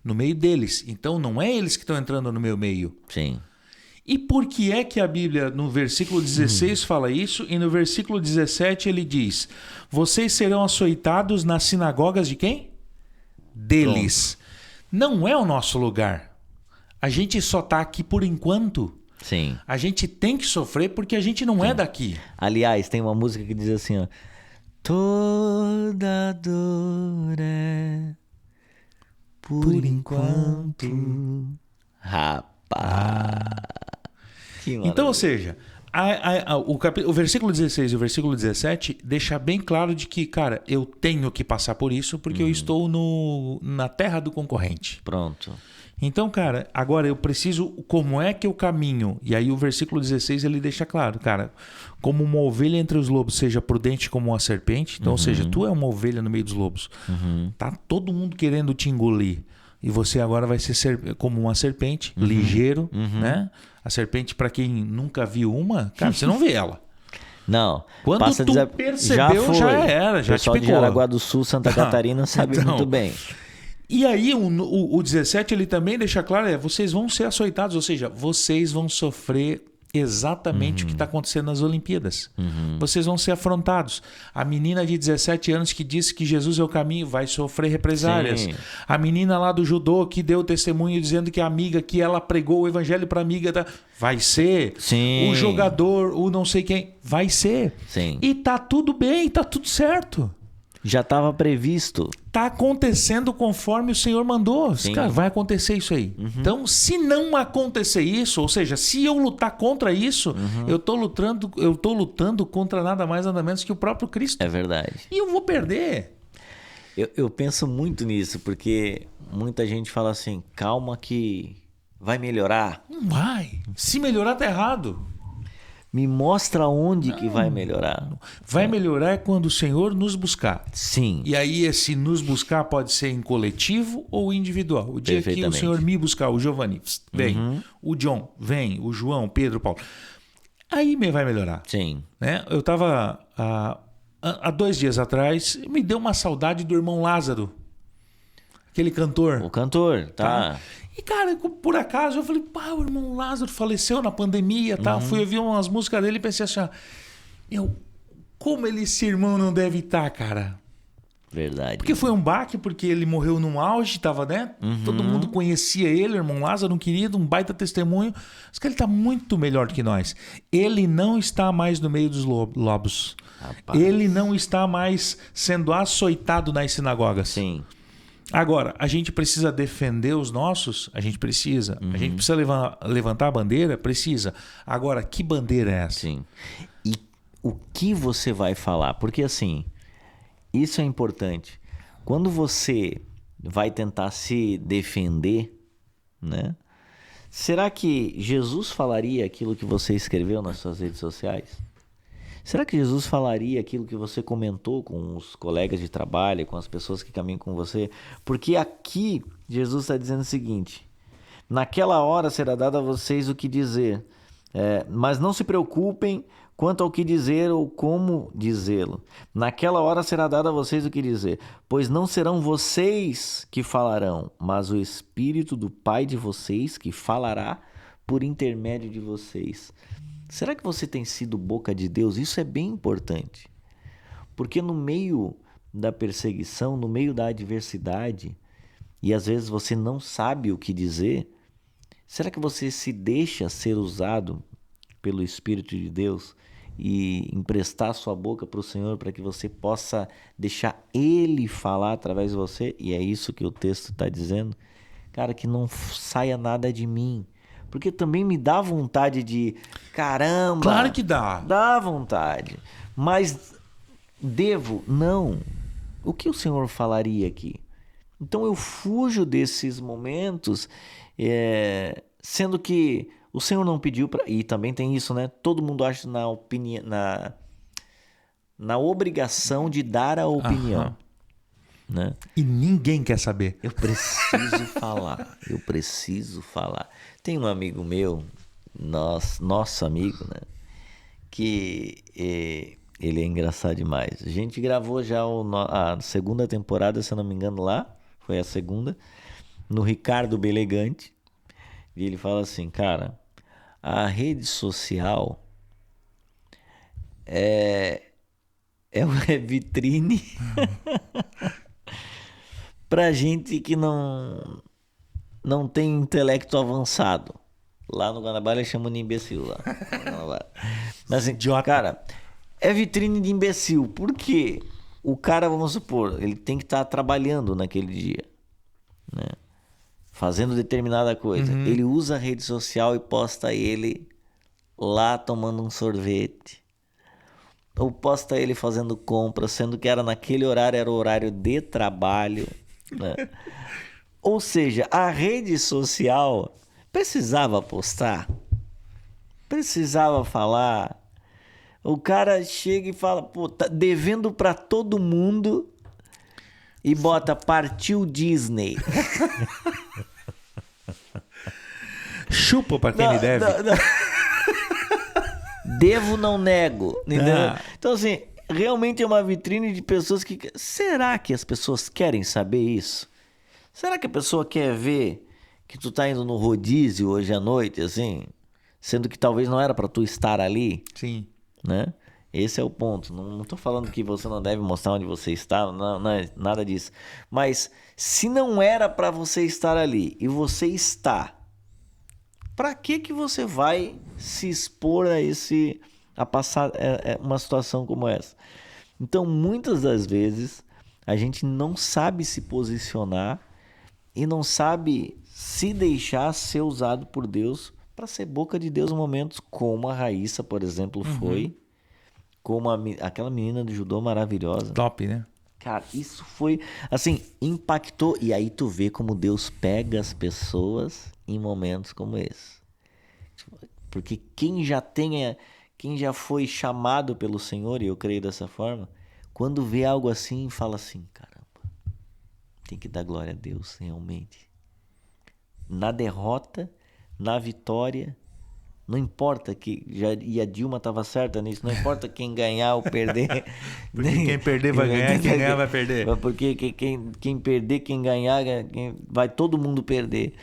No meio deles. Então não é eles que estão entrando no meu meio. Sim. E por que é que a Bíblia, no versículo 16, fala isso? E no versículo 17 ele diz: vocês serão açoitados nas sinagogas de quem? Deles. Pronto. Não é o nosso lugar. A gente só está aqui por enquanto. Sim. A gente tem que sofrer porque a gente não é daqui. Aliás, tem uma música que diz assim, ó: toda dor é por enquanto. Rapaz. Então, ou seja, o versículo 16 e o versículo 17 deixa bem claro de que, cara, eu tenho que passar por isso porque eu estou na terra do concorrente. Pronto. Então, cara, agora eu preciso... Como é que eu caminho? E aí o versículo 16 ele deixa claro, cara, como uma ovelha entre os lobos, seja prudente como uma serpente. Então, ou seja, tu é uma ovelha no meio dos lobos. Tá todo mundo querendo te engolir. E você agora vai ser como uma serpente, ligeiro, né? A serpente, para quem nunca viu uma, cara, você não vê ela. Não. Quando tu percebeu, já era, já te picou. O pessoal de Jaraguá do Sul, Santa Catarina, sabe muito bem. E aí o 17 ele também deixa claro, vocês vão ser açoitados, ou seja, vocês vão sofrer exatamente o que está acontecendo nas Olimpíadas. Vocês vão ser afrontados. A menina de 17 anos que disse que Jesus é o caminho vai sofrer represálias. Sim. A menina lá do judô que deu testemunho dizendo que a amiga que ela pregou o evangelho para a amiga vai ser. Sim. O jogador, o não sei quem, vai ser. Sim. E tá tudo bem, tá tudo certo. Já estava previsto. Tá acontecendo conforme o Senhor mandou. Sim. Cara, vai acontecer isso aí. Então, se não acontecer isso, ou seja, se eu lutar contra isso, eu tô lutando contra nada mais nada menos que o próprio Cristo. É verdade. E eu vou perder. Eu penso muito nisso, porque muita gente fala assim, calma que vai melhorar. Não vai. Se melhorar, tá errado. Me mostra onde que vai melhorar. Vai melhorar quando o Senhor nos buscar. Sim. E aí esse nos buscar pode ser em coletivo ou individual. O dia que o Senhor me buscar, o Giovanni vem, o John vem, o João, Pedro, Paulo. Aí vai melhorar. Sim. Né? Eu estava há 2 dias atrás, me deu uma saudade do irmão Lázaro. Aquele cantor. O cantor, tá. E, cara, por acaso, eu falei, pá, o irmão Lázaro faleceu na pandemia, tá? Fui ouvir umas músicas dele e pensei assim, como esse irmão não deve estar, cara? Verdade. Porque foi um baque, porque ele morreu num auge, tava, né? Todo mundo conhecia ele, o irmão Lázaro, um querido, um baita testemunho. Mas que ele tá muito melhor do que nós. Ele não está mais no meio dos lobos. Rapaz. Ele não está mais sendo açoitado nas sinagogas. Sim. Agora, a gente precisa defender os nossos? A gente precisa. A gente precisa levantar a bandeira? Precisa. Agora, que bandeira é essa? Sim. E o que você vai falar? Porque assim, isso é importante. Quando você vai tentar se defender, né? Será que Jesus falaria aquilo que você escreveu nas suas redes sociais? Será que Jesus falaria aquilo que você comentou com os colegas de trabalho, com as pessoas que caminham com você? Porque aqui Jesus está dizendo o seguinte: naquela hora será dado a vocês o que dizer, mas não se preocupem quanto ao que dizer ou como dizê-lo. Naquela hora será dado a vocês o que dizer, pois não serão vocês que falarão, mas o Espírito do Pai de vocês que falará por intermédio de vocês. Será que você tem sido boca de Deus? Isso é bem importante. Porque no meio da perseguição, no meio da adversidade, e às vezes você não sabe o que dizer, será que você se deixa ser usado pelo Espírito de Deus e emprestar sua boca para o Senhor para que você possa deixar Ele falar através de você? E é isso que o texto está dizendo. Cara, que não saia nada de mim. Porque também me dá vontade de... Caramba! Claro que dá. Dá vontade. Mas devo? Não. O que o Senhor falaria aqui? Então eu fujo desses momentos, sendo que o Senhor não pediu para... E também tem isso, né? Todo mundo acha na obrigação de dar a opinião. Né? E ninguém quer saber. Eu preciso falar. Tem um amigo meu, nosso amigo, né? Que ele é engraçado demais. A gente gravou já a segunda temporada, se eu não me engano, lá. Foi a segunda. No Ricardo Belegante. E ele fala assim, cara, a rede social é uma vitrine pra gente que não tem intelecto avançado. Lá no Guanabara eles chamam de imbecil. Lá. Mas assim, cara, é vitrine de imbecil. Por quê? O cara, vamos supor, ele tem que estar trabalhando naquele dia, né? Fazendo determinada coisa. Ele usa a rede social e posta ele lá tomando um sorvete. Ou posta ele fazendo compra, sendo que naquele horário era o horário de trabalho, né? Ou seja, a rede social precisava postar, precisava falar. O cara chega e fala, pô, tá devendo pra todo mundo e bota partiu Disney. Chupa pra quem ele deve. Não. Devo, não nego. Entendeu? Então, assim, realmente é uma vitrine de pessoas que... Será que as pessoas querem saber isso? Será que a pessoa quer ver que tu tá indo no rodízio hoje à noite, assim? Sendo que talvez não era pra tu estar ali? Sim. Né? Esse é o ponto. Não tô falando que você não deve mostrar onde você está, não é nada disso. Mas se não era pra você estar ali e você está... Para que você vai se expor a passar uma situação como essa? Então, muitas das vezes, a gente não sabe se posicionar e não sabe se deixar ser usado por Deus para ser boca de Deus em momentos como a Raíssa, por exemplo, foi. Como aquela menina do judô maravilhosa. Top, né? Cara, isso foi, assim, impactou. E aí tu vê como Deus pega as pessoas em momentos como esse. Porque quem já tem quem já foi chamado pelo Senhor, e eu creio dessa forma, quando vê algo assim, fala assim, caramba, tem que dar glória a Deus, realmente. Na derrota, na vitória, não importa que e a Dilma estava certa nisso, não importa quem ganhar ou perder. Porque quem perder vai ganhar e quem ganhar vai perder. Porque quem perder, quem ganhar, vai todo mundo perder.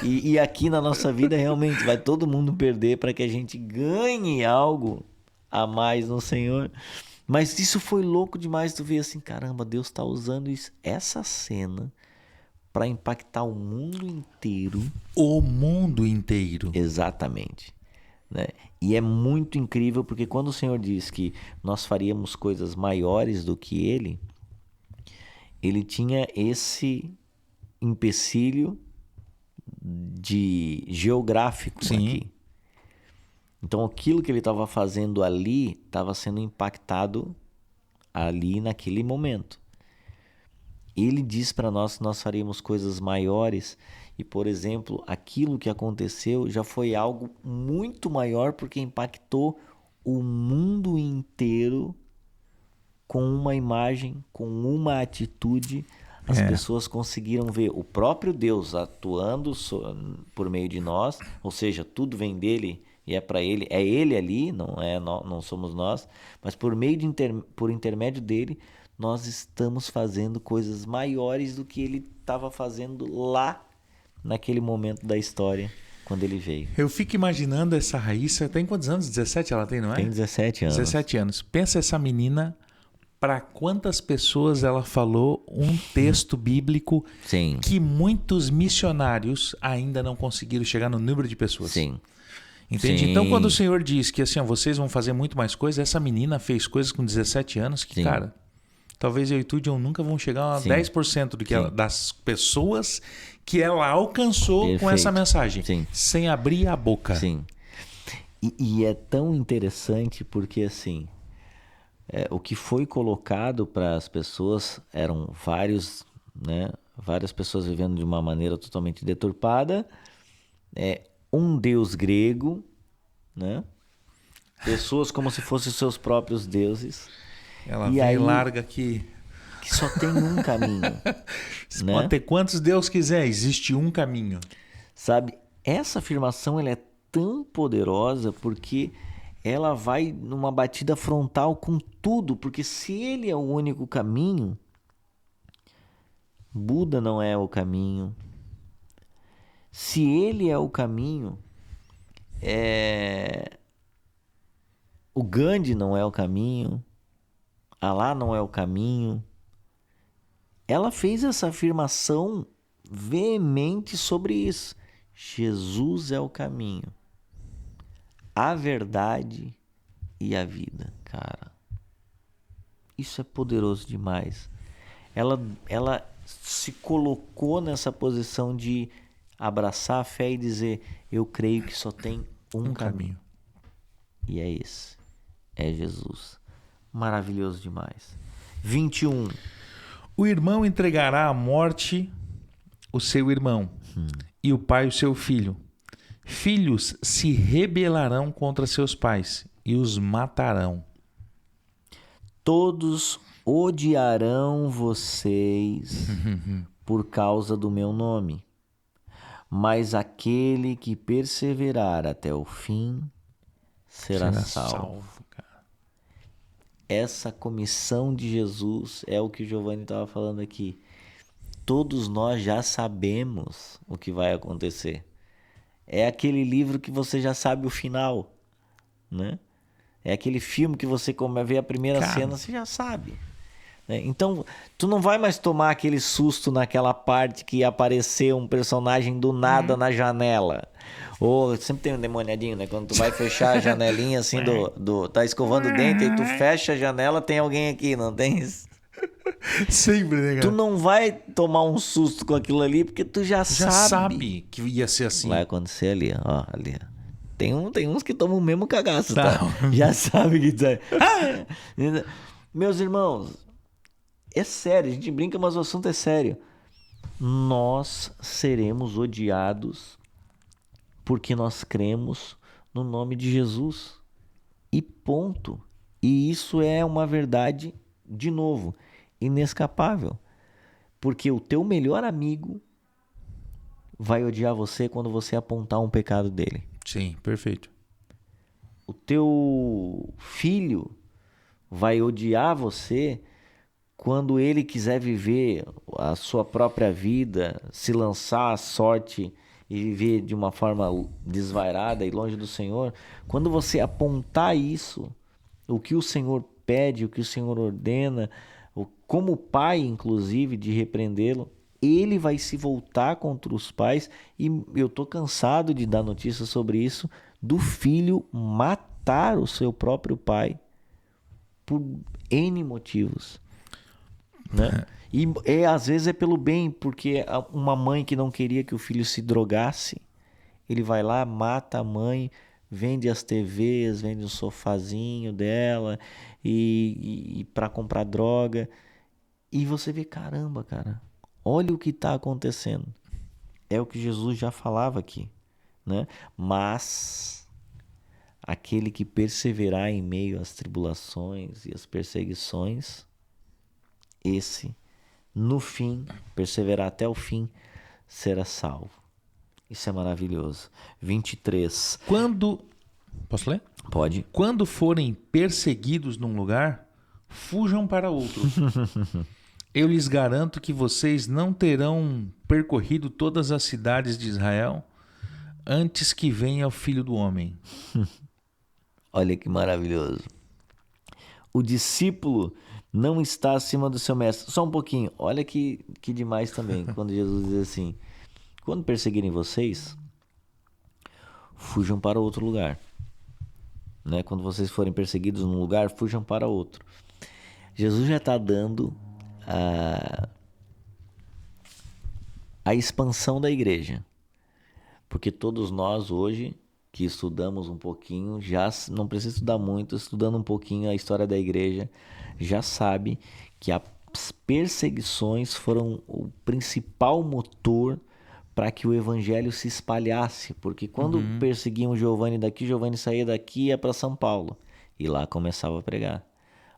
E aqui na nossa vida realmente vai todo mundo perder para que a gente ganhe algo a mais no Senhor. Mas isso foi louco demais, tu vê assim, caramba, Deus está usando essa cena para impactar o mundo inteiro. O mundo inteiro. Exatamente. Né? E é muito incrível porque quando o Senhor diz que nós faríamos coisas maiores do que Ele tinha esse empecilho de geográfico. Sim. Aqui. Então aquilo que ele estava fazendo ali estava sendo impactado ali naquele momento. Ele diz para nós que nós faríamos coisas maiores e, por exemplo, aquilo que aconteceu já foi algo muito maior porque impactou o mundo inteiro com uma imagem, com uma atitude. As pessoas conseguiram ver o próprio Deus atuando por meio de nós, ou seja, tudo vem dele e é para ele, é ele ali, não somos nós, mas por intermédio dele nós estamos fazendo coisas maiores do que ele estava fazendo lá naquele momento da história, quando ele veio. Eu fico imaginando essa Raíssa, tem quantos anos? 17 ela tem, não é? Tem 17 anos. 17 anos. Pensa essa menina, para quantas pessoas ela falou um texto bíblico. Sim. Que muitos missionários ainda não conseguiram chegar no número de pessoas. Sim. Entende? Sim. Então, quando o Senhor diz que assim, vocês vão fazer muito mais coisas, essa menina fez coisas com 17 anos que, cara, talvez eu e tu, John, nunca vão chegar a 10% das pessoas que ela alcançou. Perfeito. Com essa mensagem. Sim. Sem abrir a boca. Sim. E é tão interessante porque, assim, o que foi colocado para as pessoas eram várias pessoas vivendo de uma maneira totalmente deturpada, um deus grego, né? Pessoas como se fossem seus próprios deuses. Ela vem aí, larga que só tem um caminho. Você pode ter quantos Deus quiser, existe um caminho. Sabe, essa afirmação ela é tão poderosa porque ela vai numa batida frontal com tudo, porque se ele é o único caminho, Buda não é o caminho. Se ele é o caminho, o Gandhi não é o caminho, Alá não é o caminho. Ela fez essa afirmação veemente sobre isso. Jesus é o caminho, a verdade e a vida, cara. Isso é poderoso demais. Ela se colocou nessa posição de abraçar a fé e dizer, eu creio que só tem um caminho. E é esse. É Jesus. Maravilhoso demais. 21. O irmão entregará à morte o seu irmão e o pai o seu filho. Filhos se rebelarão contra seus pais e os matarão. Todos odiarão vocês por causa do meu nome. Mas aquele que perseverar até o fim será salvo. Cara. Essa comissão de Jesus é o que o Giovanni estava falando aqui. Todos nós já sabemos o que vai acontecer. É aquele livro que você já sabe o final, né? É aquele filme que você vê a primeira cena, você já sabe. Então, tu não vai mais tomar aquele susto naquela parte que apareceu um personagem do nada na janela. Ou sempre tem um demoniadinho, né? Quando tu vai fechar a janelinha assim tá escovando o dente e tu fecha a janela, tem alguém aqui, não tem isso? Sempre, né, cara? Tu não vai tomar um susto com aquilo ali porque tu já sabe que ia ser assim. Vai acontecer ali, ó, ali. Tem uns que tomam o mesmo cagaço, tá? Já sabe que tá. Meus irmãos, é sério, a gente brinca, mas o assunto é sério. Nós seremos odiados porque nós cremos no nome de Jesus. e ponto. E isso é uma verdade, de novo, inescapável. Porque o teu melhor amigo vai odiar você quando você apontar um pecado dele. Sim, perfeito. O teu filho vai odiar você quando ele quiser viver a sua própria vida, se lançar à sorte e viver de uma forma desvairada e longe do Senhor. Quando você apontar isso, o que o Senhor pede, o que o Senhor ordena, como pai, inclusive, de repreendê-lo, ele vai se voltar contra os pais. E eu tô cansado de dar notícias sobre isso, do filho matar o seu próprio pai por N motivos, né? E às vezes é pelo bem, porque uma mãe que não queria que o filho se drogasse, ele vai lá, mata a mãe, vende as TVs, vende o sofazinho dela e para comprar droga. E você vê, caramba, cara, olha o que está acontecendo. É o que Jesus já falava aqui, né? Mas aquele que perseverar em meio às tribulações e às perseguições, esse, no fim, perseverar até o fim, será salvo. Isso é maravilhoso. 23. Posso ler? Pode. Quando forem perseguidos num lugar, fujam para outro. Eu lhes garanto que vocês não terão percorrido todas as cidades de Israel antes que venha o Filho do Homem. Olha que maravilhoso. O discípulo não está acima do seu mestre. Só um pouquinho. Olha que demais também. Quando Jesus diz assim: quando perseguirem vocês, fujam para outro lugar. Né? Quando vocês forem perseguidos num lugar, fujam para outro. Jesus já está dando a expansão da igreja. Porque todos nós hoje, que estudamos um pouquinho, já não precisa estudar muito, estudando um pouquinho a história da igreja, já sabe que as perseguições foram o principal motor para que o evangelho se espalhasse. Porque quando perseguiam Giovanni daqui, Giovanni saía daqui e ia para São Paulo. E lá começava a pregar.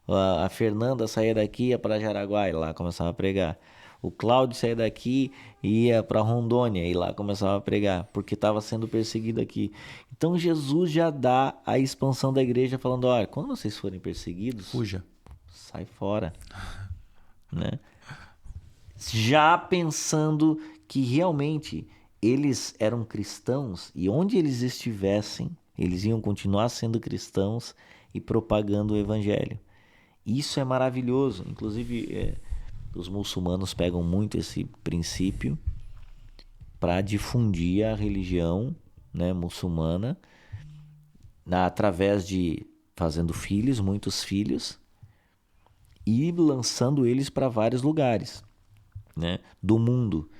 A Fernanda saía daqui e ia para Jaraguá. E lá começava a pregar. O Cláudio saía daqui e ia para Rondônia. E lá começava a pregar. Porque estava sendo perseguido aqui. Então Jesus já dá a expansão da igreja falando: olha, quando vocês forem perseguidos, fuja. Sai fora. Né? Já pensando que realmente eles eram cristãos e onde eles estivessem, eles iam continuar sendo cristãos e propagando o evangelho. Isso é maravilhoso. Inclusive, os muçulmanos pegam muito esse princípio para difundir a religião, né, muçulmana, através de fazendo filhos, muitos filhos, e lançando eles para vários lugares, né, do mundo.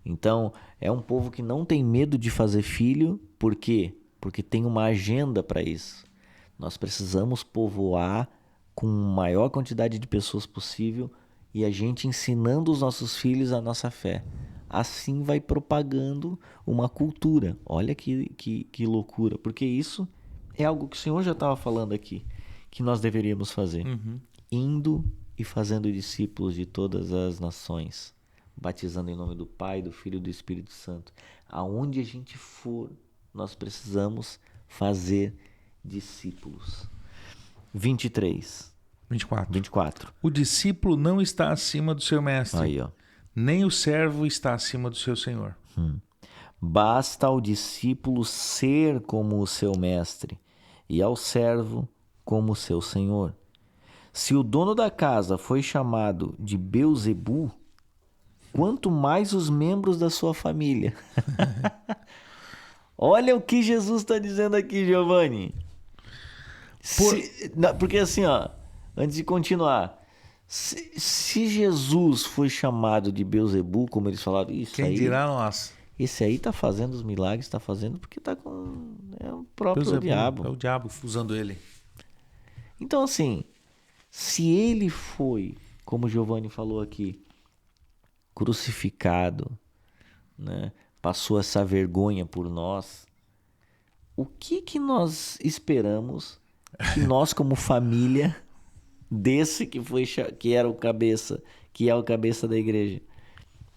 Então, é um povo que não tem medo de fazer filho. Por quê? Porque tem uma agenda para isso. Nós precisamos povoar com a maior quantidade de pessoas possível e a gente ensinando os nossos filhos a nossa fé. Assim vai propagando uma cultura. Olha que loucura. Porque isso é algo que o Senhor já estava falando aqui, que nós deveríamos fazer. Indo e fazendo discípulos de todas as nações, batizando em nome do Pai, do Filho e do Espírito Santo. Aonde a gente for, nós precisamos fazer discípulos. 24. O discípulo não está acima do seu mestre. Aí, ó. Nem o servo está acima do seu senhor. Basta ao discípulo ser como o seu mestre e ao servo como o seu senhor. Se o dono da casa foi chamado de Belzebu, quanto mais os membros da sua família. Olha o que Jesus está dizendo aqui, Giovanni. Porque assim, ó, antes de continuar, se Jesus foi chamado de Belzebu, como eles falaram, isso quem aí, dirá nós? Esse aí tá fazendo os milagres, tá fazendo porque tá com o próprio Belzebu, diabo. É o diabo usando ele. Então assim, se ele foi, como o Giovanni falou aqui, crucificado, né, passou essa vergonha por nós, o que nós esperamos que nós como família desse que era o cabeça, que é o cabeça da igreja,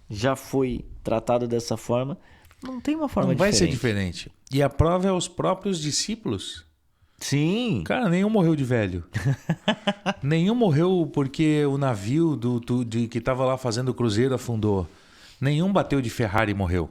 já foi tratado dessa forma, não tem uma forma diferente. Não vai ser diferente. E a prova é os próprios discípulos. Sim. Cara, nenhum morreu de velho. Nenhum morreu porque o navio que estava lá fazendo o cruzeiro afundou. Nenhum bateu de Ferrari e morreu.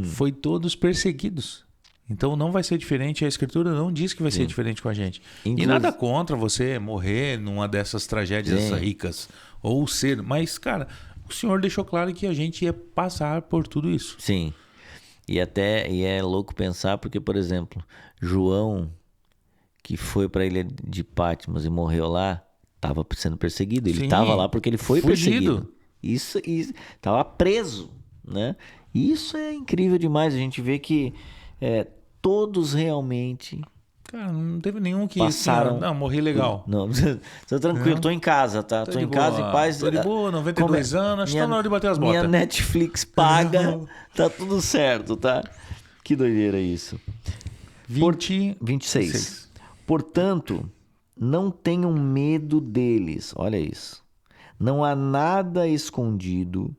Foi todos perseguidos. Então não vai ser diferente. A Escritura não diz que vai ser diferente com a gente. E nada contra você morrer numa dessas tragédias ricas. Ou ser. Mas, cara, o Senhor deixou claro que a gente ia passar por tudo isso. Sim. E é louco pensar porque, por exemplo, João, que foi para a ilha de Patmos e morreu lá, estava sendo perseguido. Ele estava lá porque ele foi perseguido. Isso, estava preso, né? Isso é incrível demais. A gente vê que todos realmente... Cara, não teve nenhum que... passaram... Não, morri legal. Não, tô tranquilo, tô em casa, tá? Tô em casa, em paz. Tô de boa, 92 anos, acho que tá na hora de bater as botas. Minha Netflix paga, tá tudo certo, tá? Que doideira isso. 26. Portanto, não tenham medo deles. Olha isso. Não há nada escondido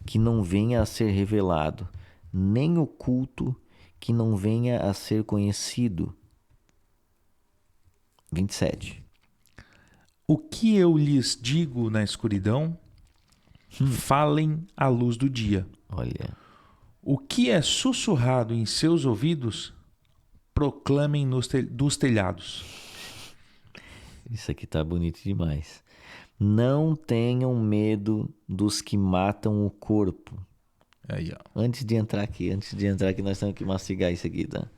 que não venha a ser revelado, nem oculto que não venha a ser conhecido. 27. O que eu lhes digo na escuridão, falem à luz do dia. Olha. O que é sussurrado em seus ouvidos, proclamem dos telhados. Isso aqui tá bonito demais. Não tenham medo dos que matam o corpo. Aí, ó. Antes de entrar aqui, nós temos que mastigar isso aqui, tá?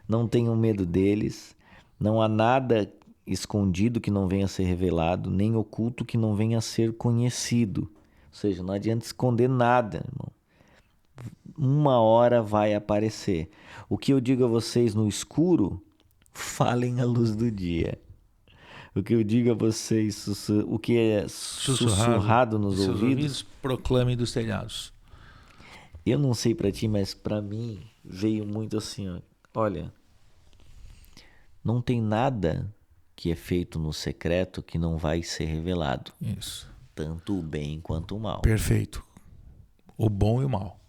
Não tenham medo deles. Não há nada escondido que não venha a ser revelado, nem oculto que não venha a ser conhecido. Ou seja, não adianta esconder nada, irmão. Uma hora vai aparecer. O que eu digo a vocês no escuro, falem à luz do dia. O que eu digo a vocês, o que é sussurrado nos ouvidos, proclame dos telhados. Eu não sei pra ti, mas pra mim veio muito assim, ó. Olha, não tem nada que é feito no secreto que não vai ser revelado. Isso. Tanto o bem quanto o mal. Perfeito. O bom e o mal.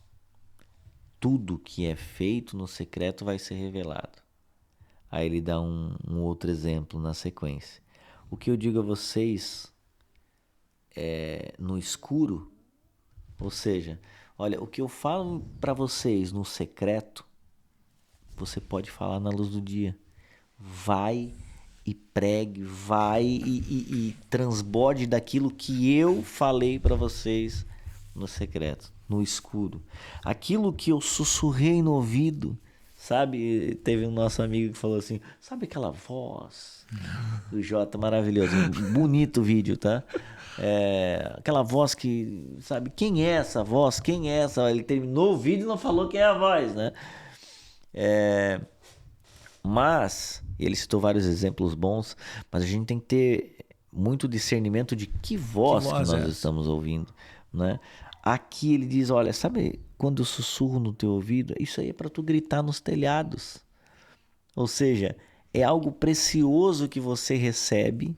Tudo que é feito no secreto vai ser revelado. Aí ele dá um outro exemplo na sequência. O que eu digo a vocês no escuro, ou seja, olha, o que eu falo para vocês no secreto, você pode falar na luz do dia. Vai e pregue, vai e transborde daquilo que eu falei para vocês no secreto, no escuro. Aquilo que eu sussurrei no ouvido, sabe? Teve um nosso amigo que falou assim, sabe aquela voz do Jota, maravilhoso, bonito vídeo, tá? Aquela voz que, sabe, quem é essa voz? Quem é essa? Ele terminou o vídeo e não falou quem é a voz, né? Mas, ele citou vários exemplos bons, mas a gente tem que ter muito discernimento de que voz que nós estamos ouvindo, né? Aqui ele diz, olha, sabe quando eu sussurro no teu ouvido? Isso aí é para tu gritar nos telhados. Ou seja, é algo precioso que você recebe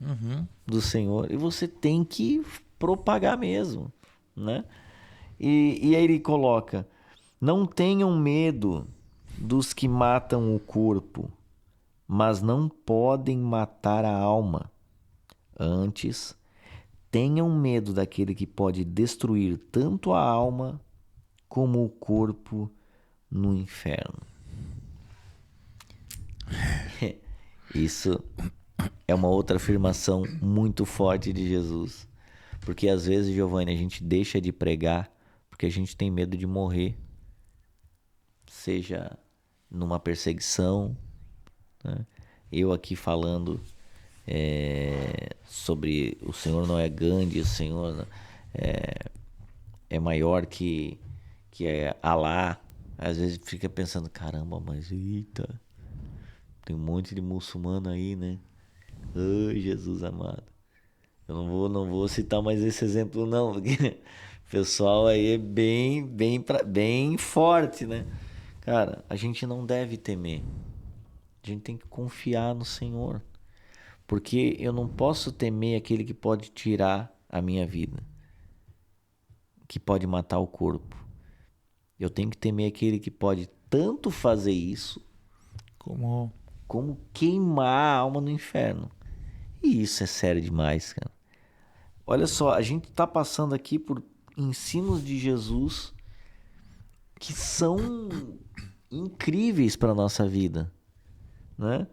do Senhor e você tem que propagar mesmo, né? E aí ele coloca, não tenham medo dos que matam o corpo, mas não podem matar a alma. Antes, tenham medo daquele que pode destruir tanto a alma como o corpo no inferno. Isso é uma outra afirmação muito forte de Jesus. Porque às vezes, Giovanni, a gente deixa de pregar porque a gente tem medo de morrer. Seja numa perseguição, né? Eu aqui falando sobre o Senhor não é Gandhi, o Senhor é maior que Alá. Às vezes fica pensando, caramba, mas eita, tem um monte de muçulmano aí, né? Ai, Jesus amado. Eu não vou citar mais esse exemplo não, porque o pessoal aí é bem forte, né? Cara, a gente não deve temer. A gente tem que confiar no Senhor. Porque eu não posso temer aquele que pode tirar a minha vida, que pode matar o corpo. Eu tenho que temer aquele que pode tanto fazer isso, como queimar a alma no inferno. E isso é sério demais, cara. Olha só, a gente está passando aqui por ensinos de Jesus que são incríveis para a nossa vida, né?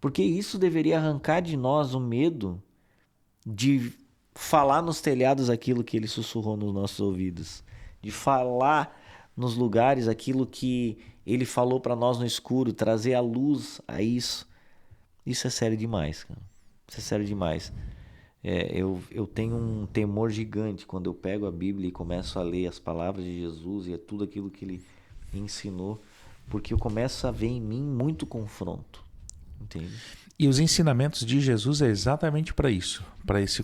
Porque isso deveria arrancar de nós o medo de falar nos telhados aquilo que ele sussurrou nos nossos ouvidos, de falar nos lugares aquilo que ele falou para nós no escuro, trazer a luz a isso. Isso é sério demais, cara. Isso é sério demais. Eu tenho um temor gigante quando eu pego a Bíblia e começo a ler as palavras de Jesus e tudo aquilo que ele ensinou, porque eu começo a ver em mim muito confronto. Entende? E os ensinamentos de Jesus é exatamente para isso, para esse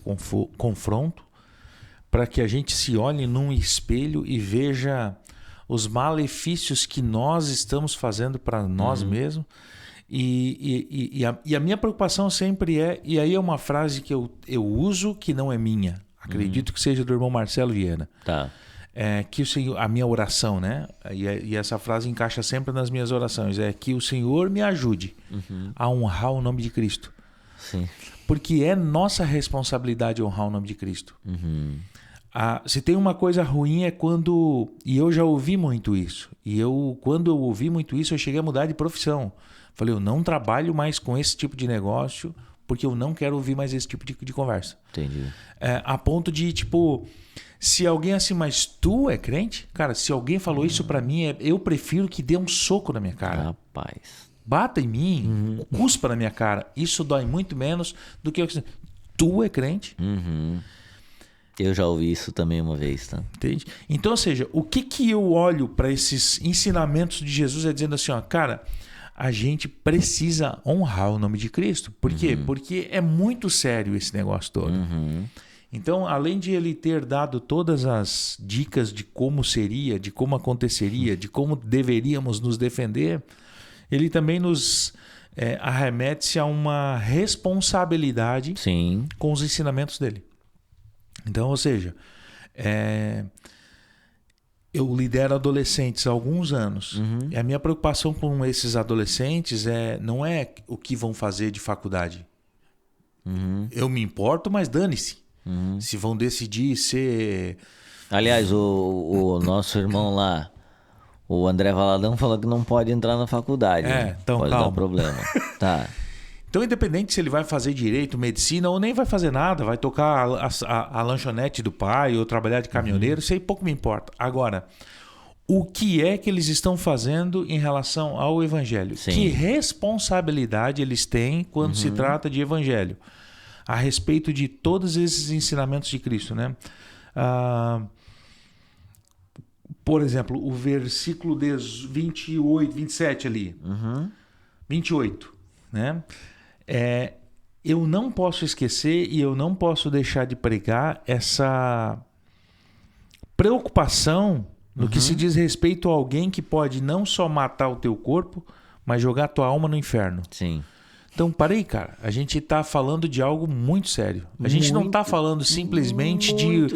confronto, para que a gente se olhe num espelho e veja os malefícios que nós estamos fazendo para nós mesmos. E a minha preocupação sempre é, e aí é uma frase que eu uso que não é minha, acredito que seja do irmão Marcelo Viana. Tá. Que o Senhor, a minha oração, né? E essa frase encaixa sempre nas minhas orações, é que o Senhor me ajude a honrar o nome de Cristo. Sim. Porque é nossa responsabilidade honrar o nome de Cristo. Se tem uma coisa ruim é quando... E eu já ouvi muito isso. Quando eu ouvi muito isso, eu cheguei a mudar de profissão. Falei, eu não trabalho mais com esse tipo de negócio porque eu não quero ouvir mais esse tipo de conversa. Entendi. A ponto de, tipo... Se alguém assim, mas tu é crente? Cara, se alguém falou isso pra mim, eu prefiro que dê um soco na minha cara. Rapaz. Bata em mim, cuspa na minha cara. Isso dói muito menos do que eu... Tu é crente? Eu já ouvi isso também uma vez, tá? Entende? Então, ou seja, o que eu olho para esses ensinamentos de Jesus é dizendo assim, ó, cara, a gente precisa honrar o nome de Cristo. Por quê? Porque é muito sério esse negócio todo. Então, além de ele ter dado todas as dicas de como seria, de como aconteceria, de como deveríamos nos defender, ele também nos arremete a uma responsabilidade com os ensinamentos dele. Então, ou seja, eu lidero adolescentes há alguns anos. E a minha preocupação com esses adolescentes não é o que vão fazer de faculdade. Eu me importo, mas dane-se. Se vão decidir ser... Aliás, o nosso irmão lá, o André Valadão, falou que não pode entrar na faculdade. Então pode calma. dar problema. Tá. Então, independente se ele vai fazer direito, medicina ou nem vai fazer nada, vai tocar a lanchonete do pai ou trabalhar de caminhoneiro, isso aí pouco me importa. Agora, o que é que eles estão fazendo em relação ao evangelho? Que responsabilidade eles têm quando se trata de evangelho? A respeito de todos esses ensinamentos de Cristo, né? Por exemplo, o versículo 28, 27 ali. 28, né? Eu não posso esquecer e eu não posso deixar de pregar essa preocupação no que se diz respeito a alguém que pode não só matar o teu corpo, mas jogar a tua alma no inferno. Sim. Então, parei, cara. A gente está falando de algo muito sério. A gente não está falando simplesmente de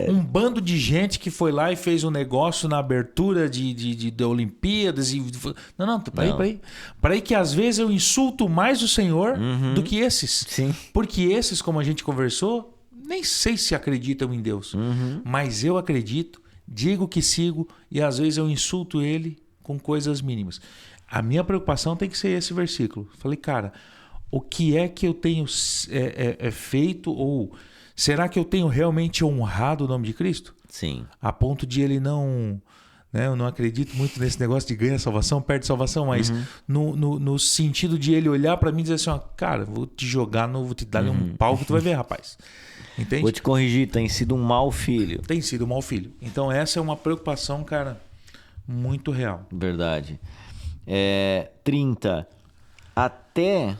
um bando de gente que foi lá e fez um negócio na abertura de Olimpíadas. Não, parei. Parei que às vezes eu insulto mais o Senhor do que esses. Sim. Porque esses, como a gente conversou, nem sei se acreditam em Deus. Mas eu acredito, digo que sigo e às vezes eu insulto ele com coisas mínimas. A minha preocupação tem que ser esse versículo. Falei, cara... O que é que eu tenho feito ou será que eu tenho realmente honrado o nome de Cristo? Sim. A ponto de ele não... Né, eu não acredito muito nesse negócio de ganha salvação, perde salvação, mas no sentido de ele olhar para mim e dizer assim, ó, cara, vou te jogar, vou te dar um pau que tu vai ver, rapaz. Entende? Vou te corrigir, tem sido um mau filho. Tem sido um mau filho. Então essa é uma preocupação, cara, muito real. Verdade. 30. Até...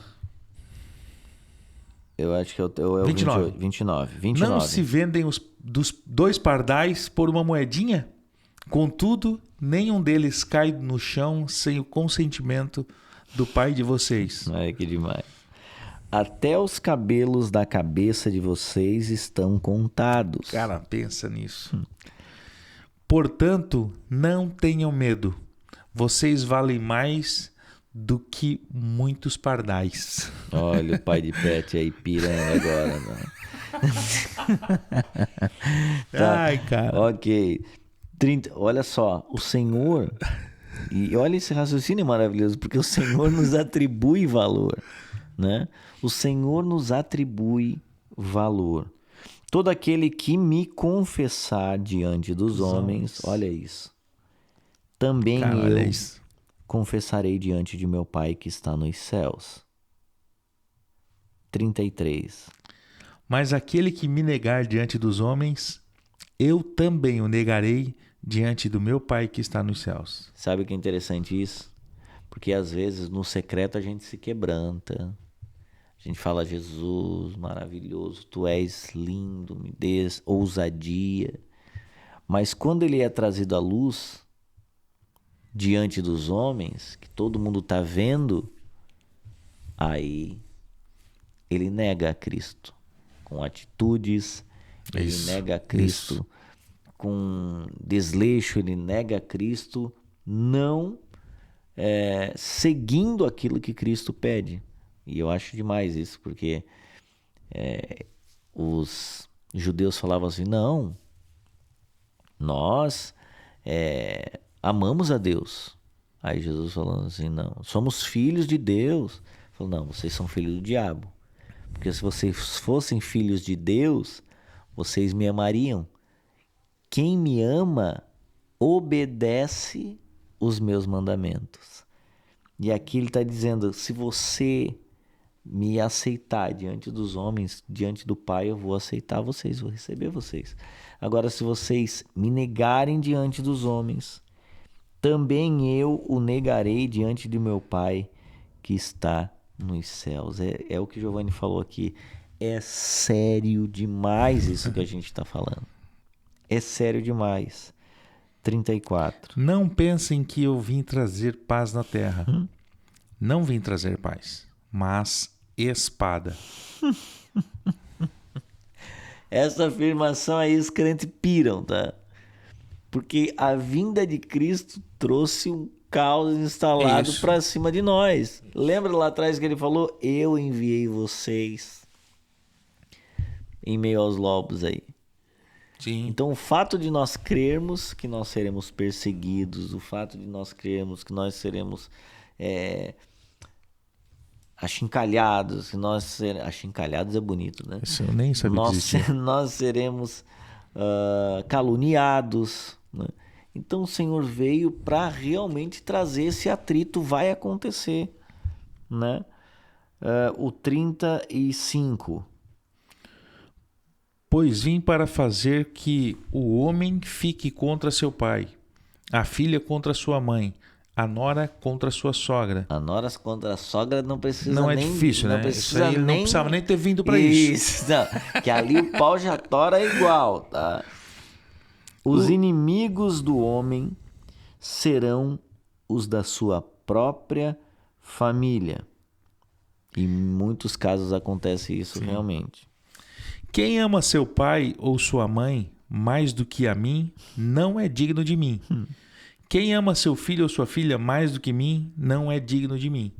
Eu acho que é o 29. Não se vendem dos 2 pardais por uma moedinha? Contudo, nenhum deles cai no chão sem o consentimento do pai de vocês. Ai, que demais. Até os cabelos da cabeça de vocês estão contados. Cara, pensa nisso. Portanto, não tenham medo. Vocês valem mais do que muitos pardais. Olha o pai de pet aí pirando agora, né? Tá. Ai, cara. Ok. 30, olha só, o Senhor... E olha esse raciocínio maravilhoso, porque o Senhor nos atribui valor, né? O Senhor nos atribui valor. Todo aquele que me confessar diante dos homens, olha isso. Também eu confessarei diante de meu Pai que está nos céus. 33. Mas aquele que me negar diante dos homens, eu também o negarei diante do meu Pai que está nos céus. Sabe o que é interessante isso? Porque às vezes no secreto a gente se quebranta. A gente fala, Jesus, maravilhoso, tu és lindo, me dês ousadia. Mas quando ele é trazido à luz, diante dos homens, que todo mundo está vendo, aí ele nega a Cristo. Com atitudes, ele nega a Cristo. Com desleixo, ele nega a Cristo, não seguindo aquilo que Cristo pede. E eu acho demais isso, porque os judeus falavam assim, não, nós amamos a Deus. Aí Jesus falando assim, não, somos filhos de Deus. Falou, não, vocês são filhos do diabo. Porque se vocês fossem filhos de Deus, vocês me amariam. Quem me ama, obedece os meus mandamentos. E aqui ele está dizendo, se você me aceitar diante dos homens, diante do Pai, eu vou aceitar vocês, vou receber vocês. Agora, se vocês me negarem diante dos homens, também eu o negarei diante de meu Pai que está nos céus. É o que Giovanni falou aqui. É sério demais isso que a gente está falando. É sério demais. 34. Não pensem que eu vim trazer paz na terra. Não vim trazer paz, mas espada. Essa afirmação aí os crentes piram, tá? Porque a vinda de Cristo trouxe um caos instalado para cima de nós. Lembra lá atrás que ele falou? Eu enviei vocês em meio aos lobos aí. Sim. Então o fato de nós crermos que nós seremos perseguidos, o fato de nós crermos que nós seremos achincalhados, que achincalhados é bonito, né? Isso eu nem sabia dizer. Nós seremos caluniados, né? Então o Senhor veio para realmente trazer esse atrito, vai acontecer, né? O 35. Pois vim para fazer que o homem fique contra seu pai, a filha contra sua mãe, a nora contra sua sogra. A nora contra a sogra não precisa nem... Não é difícil, né? Precisa ele nem... não precisava nem ter vindo para isso. Isso, não. Que ali o pau já tora igual, tá? Os inimigos do homem serão os da sua própria família. E em muitos casos acontece isso realmente. Quem ama seu pai ou sua mãe mais do que a mim, não é digno de mim. Quem ama seu filho ou sua filha mais do que mim, não é digno de mim.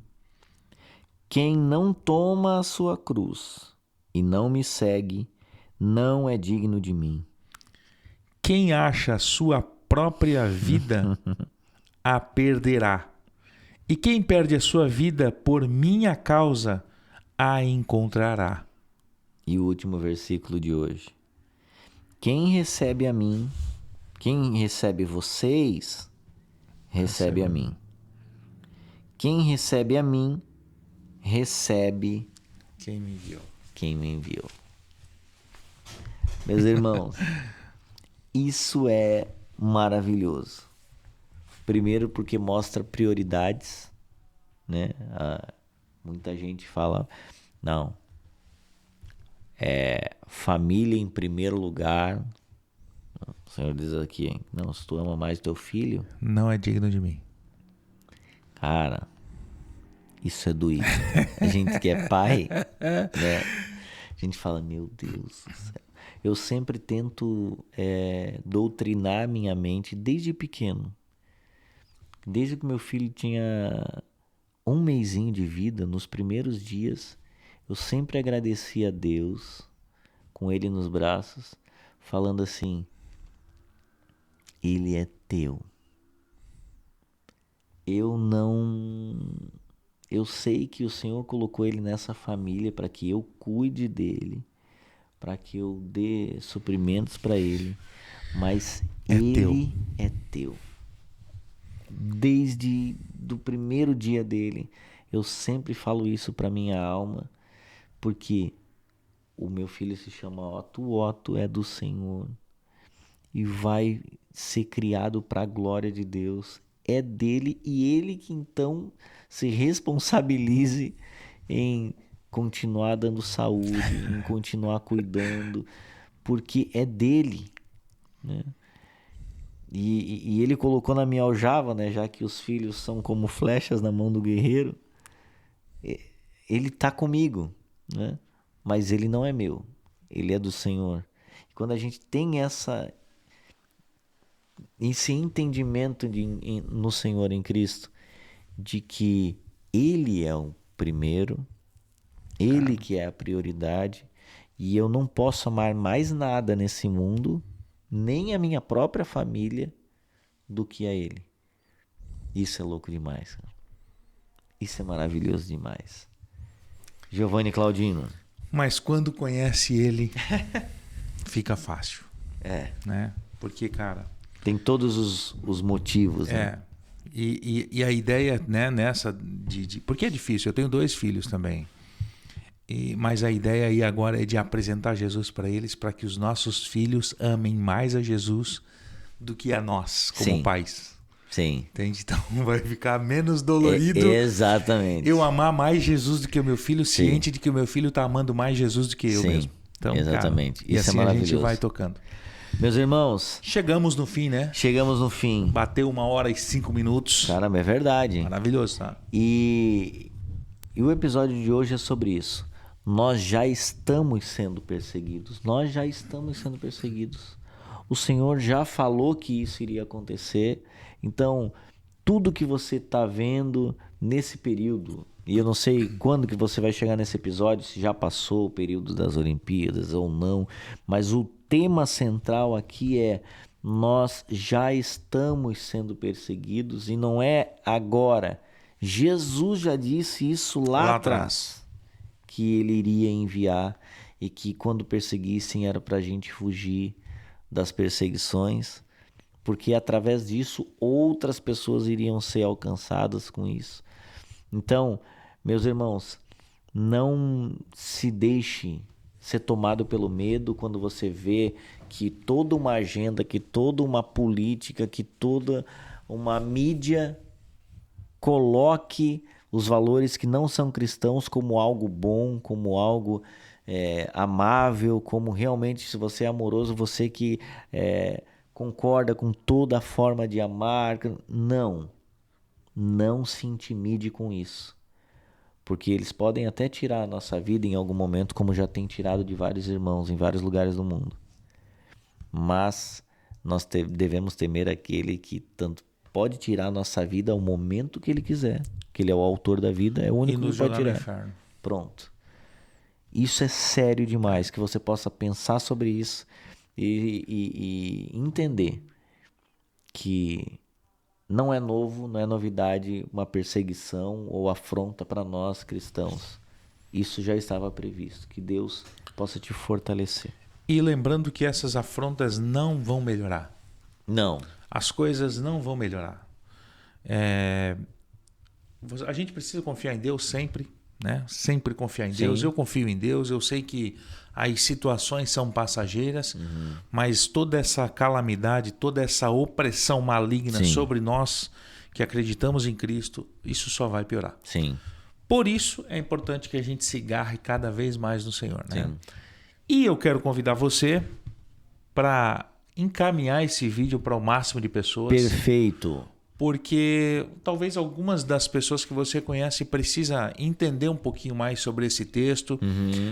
Quem não toma a sua cruz e não me segue, não é digno de mim. Quem acha a sua própria vida, a perderá. E quem perde a sua vida por minha causa, a encontrará. E o último versículo de hoje. Quem recebe a mim, quem recebe vocês, recebe a mim. Quem recebe a mim, recebe quem me enviou. Quem me enviou. Meus irmãos, isso é maravilhoso. Primeiro porque mostra prioridades, né? Muita gente fala, não, família em primeiro lugar. O Senhor diz aqui, não, se tu ama mais teu filho, não é digno de mim. Cara, Isso é doído. A gente que é pai, né? A gente fala, meu Deus do céu. Eu sempre tento doutrinar minha mente desde pequeno. Desde que meu filho tinha 1 mesinho de vida, nos primeiros dias, eu sempre agradeci a Deus, com ele nos braços, falando assim, ele é teu. Eu sei que o Senhor colocou ele nessa família para que eu cuide dele, para que eu dê suprimentos para ele, mas ele é teu. Desde do primeiro dia dele, eu sempre falo isso para minha alma, porque o meu filho se chama Otto, o Otto é do Senhor e vai ser criado para a glória de Deus. É dele e ele que então se responsabilize em continuar dando saúde, em continuar cuidando, porque é dele, né? E ele colocou na minha aljava, né? Já que os filhos são como flechas na mão do guerreiro, ele tá comigo, né? Mas ele não é meu, ele é do Senhor. E quando a gente tem esse entendimento no Senhor, em Cristo, de que ele é o primeiro, ele que é a prioridade, e eu não posso amar mais nada nesse mundo, nem a minha própria família, do que a ele. Isso é louco demais, cara. Isso é maravilhoso demais. Giovanni Claudino. Mas quando conhece ele, fica fácil. Né? Porque, cara... Tem todos os motivos, né? E a ideia, né, nessa porque é difícil, eu tenho 2 filhos também. Mas a ideia aí agora é de apresentar Jesus para eles, para que os nossos filhos amem mais a Jesus do que a nós, como pais. Sim. Entende? Então vai ficar menos dolorido. Exatamente. Eu amar mais Jesus do que o meu filho, ciente de que o meu filho está amando mais Jesus do que eu mesmo. Então, exatamente. Cara, isso assim é maravilhoso. A gente vai tocando. Meus irmãos, chegamos no fim, né? Chegamos no fim. Bateu 1h05. Caramba, é verdade. Maravilhoso, tá? E o episódio de hoje é sobre isso. Nós já estamos sendo perseguidos. Nós já estamos sendo perseguidos. O Senhor já falou que isso iria acontecer. Então, tudo que você está vendo nesse período, e eu não sei quando que você vai chegar nesse episódio, se já passou o período das Olimpíadas ou não, mas o tema central aqui é: nós já estamos sendo perseguidos e não é agora. Jesus já disse isso lá atrás, que ele iria enviar e que quando perseguissem era para a gente fugir das perseguições, porque através disso outras pessoas iriam ser alcançadas com isso. Então, meus irmãos, não se deixe ser tomado pelo medo quando você vê que toda uma agenda, que toda uma política, que toda uma mídia coloque os valores que não são cristãos como algo bom, como algo amável, como realmente, se você é amoroso, você que concorda com toda a forma de amar. Não se intimide com isso, porque eles podem até tirar a nossa vida em algum momento, como já tem tirado de vários irmãos em vários lugares do mundo. Mas nós devemos temer aquele que tanto pode tirar a nossa vida ao momento que ele quiser, que ele é o autor da vida, é o único que pode tirar. Pronto. Isso é sério demais, que você possa pensar sobre isso e entender que não é novo, não é novidade uma perseguição ou afronta para nós cristãos. Isso já estava previsto. Que Deus possa te fortalecer. E lembrando que essas afrontas não vão melhorar. Não. As coisas não vão melhorar. A gente precisa confiar em Deus sempre, né? Sempre confiar em Deus. Eu confio em Deus. Eu sei que as situações são passageiras, mas toda essa calamidade, toda essa opressão maligna sobre nós que acreditamos em Cristo, isso só vai piorar. Sim. Por isso é importante que a gente se agarre cada vez mais no Senhor, né? Sim. E eu quero convidar você para encaminhar esse vídeo para o máximo de pessoas. Perfeito. porque talvez algumas das pessoas que você conhece precisa entender um pouquinho mais sobre esse texto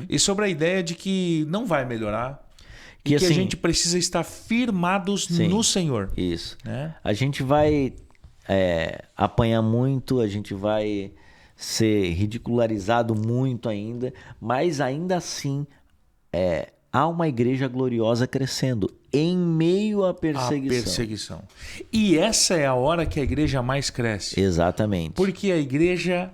e sobre a ideia de que não vai melhorar. Que assim, a gente precisa estar firmados no Senhor. Isso. Né? A gente vai apanhar muito, a gente vai ser ridicularizado muito ainda, mas ainda assim há uma igreja gloriosa crescendo em meio à perseguição. E essa é a hora que a igreja mais cresce. Exatamente. Porque a igreja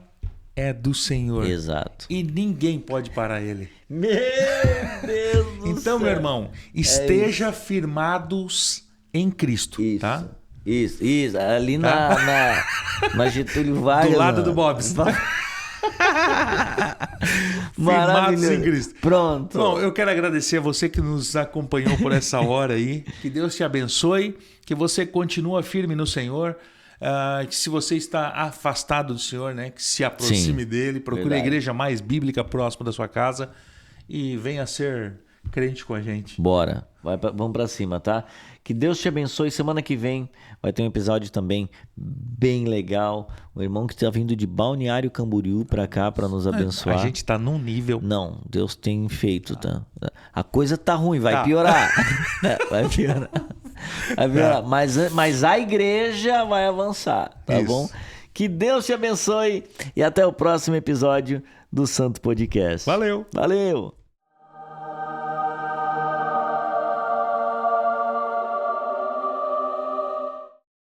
é do Senhor. Exato. E ninguém pode parar ele. Meu Deus do céu. Então, meu irmão, esteja firmados em Cristo, isso. Tá? Isso. Ali na Getúlio Vargas. Do lado do Bob's. Firmados em Cristo. Pronto. Bom, eu quero agradecer a você que nos acompanhou por essa hora aí. Que Deus te abençoe. Que você continue firme no Senhor. Que se você está afastado do Senhor, né, que se aproxime dele. Procure a igreja mais bíblica próxima da sua casa. E venha ser crente com a gente. Bora. Vamos pra cima, tá? Que Deus te abençoe. Semana que vem vai ter um episódio também bem legal. Um irmão que está vindo de Balneário Camboriú pra cá pra nos abençoar. A gente tá num nível... Não, Deus tem feito, tá? A coisa tá ruim, vai piorar. Vai piorar. Vai piorar. Mas a igreja vai avançar, tá bom? Que Deus te abençoe e até o próximo episódio do Santo Podcast. Valeu! Valeu!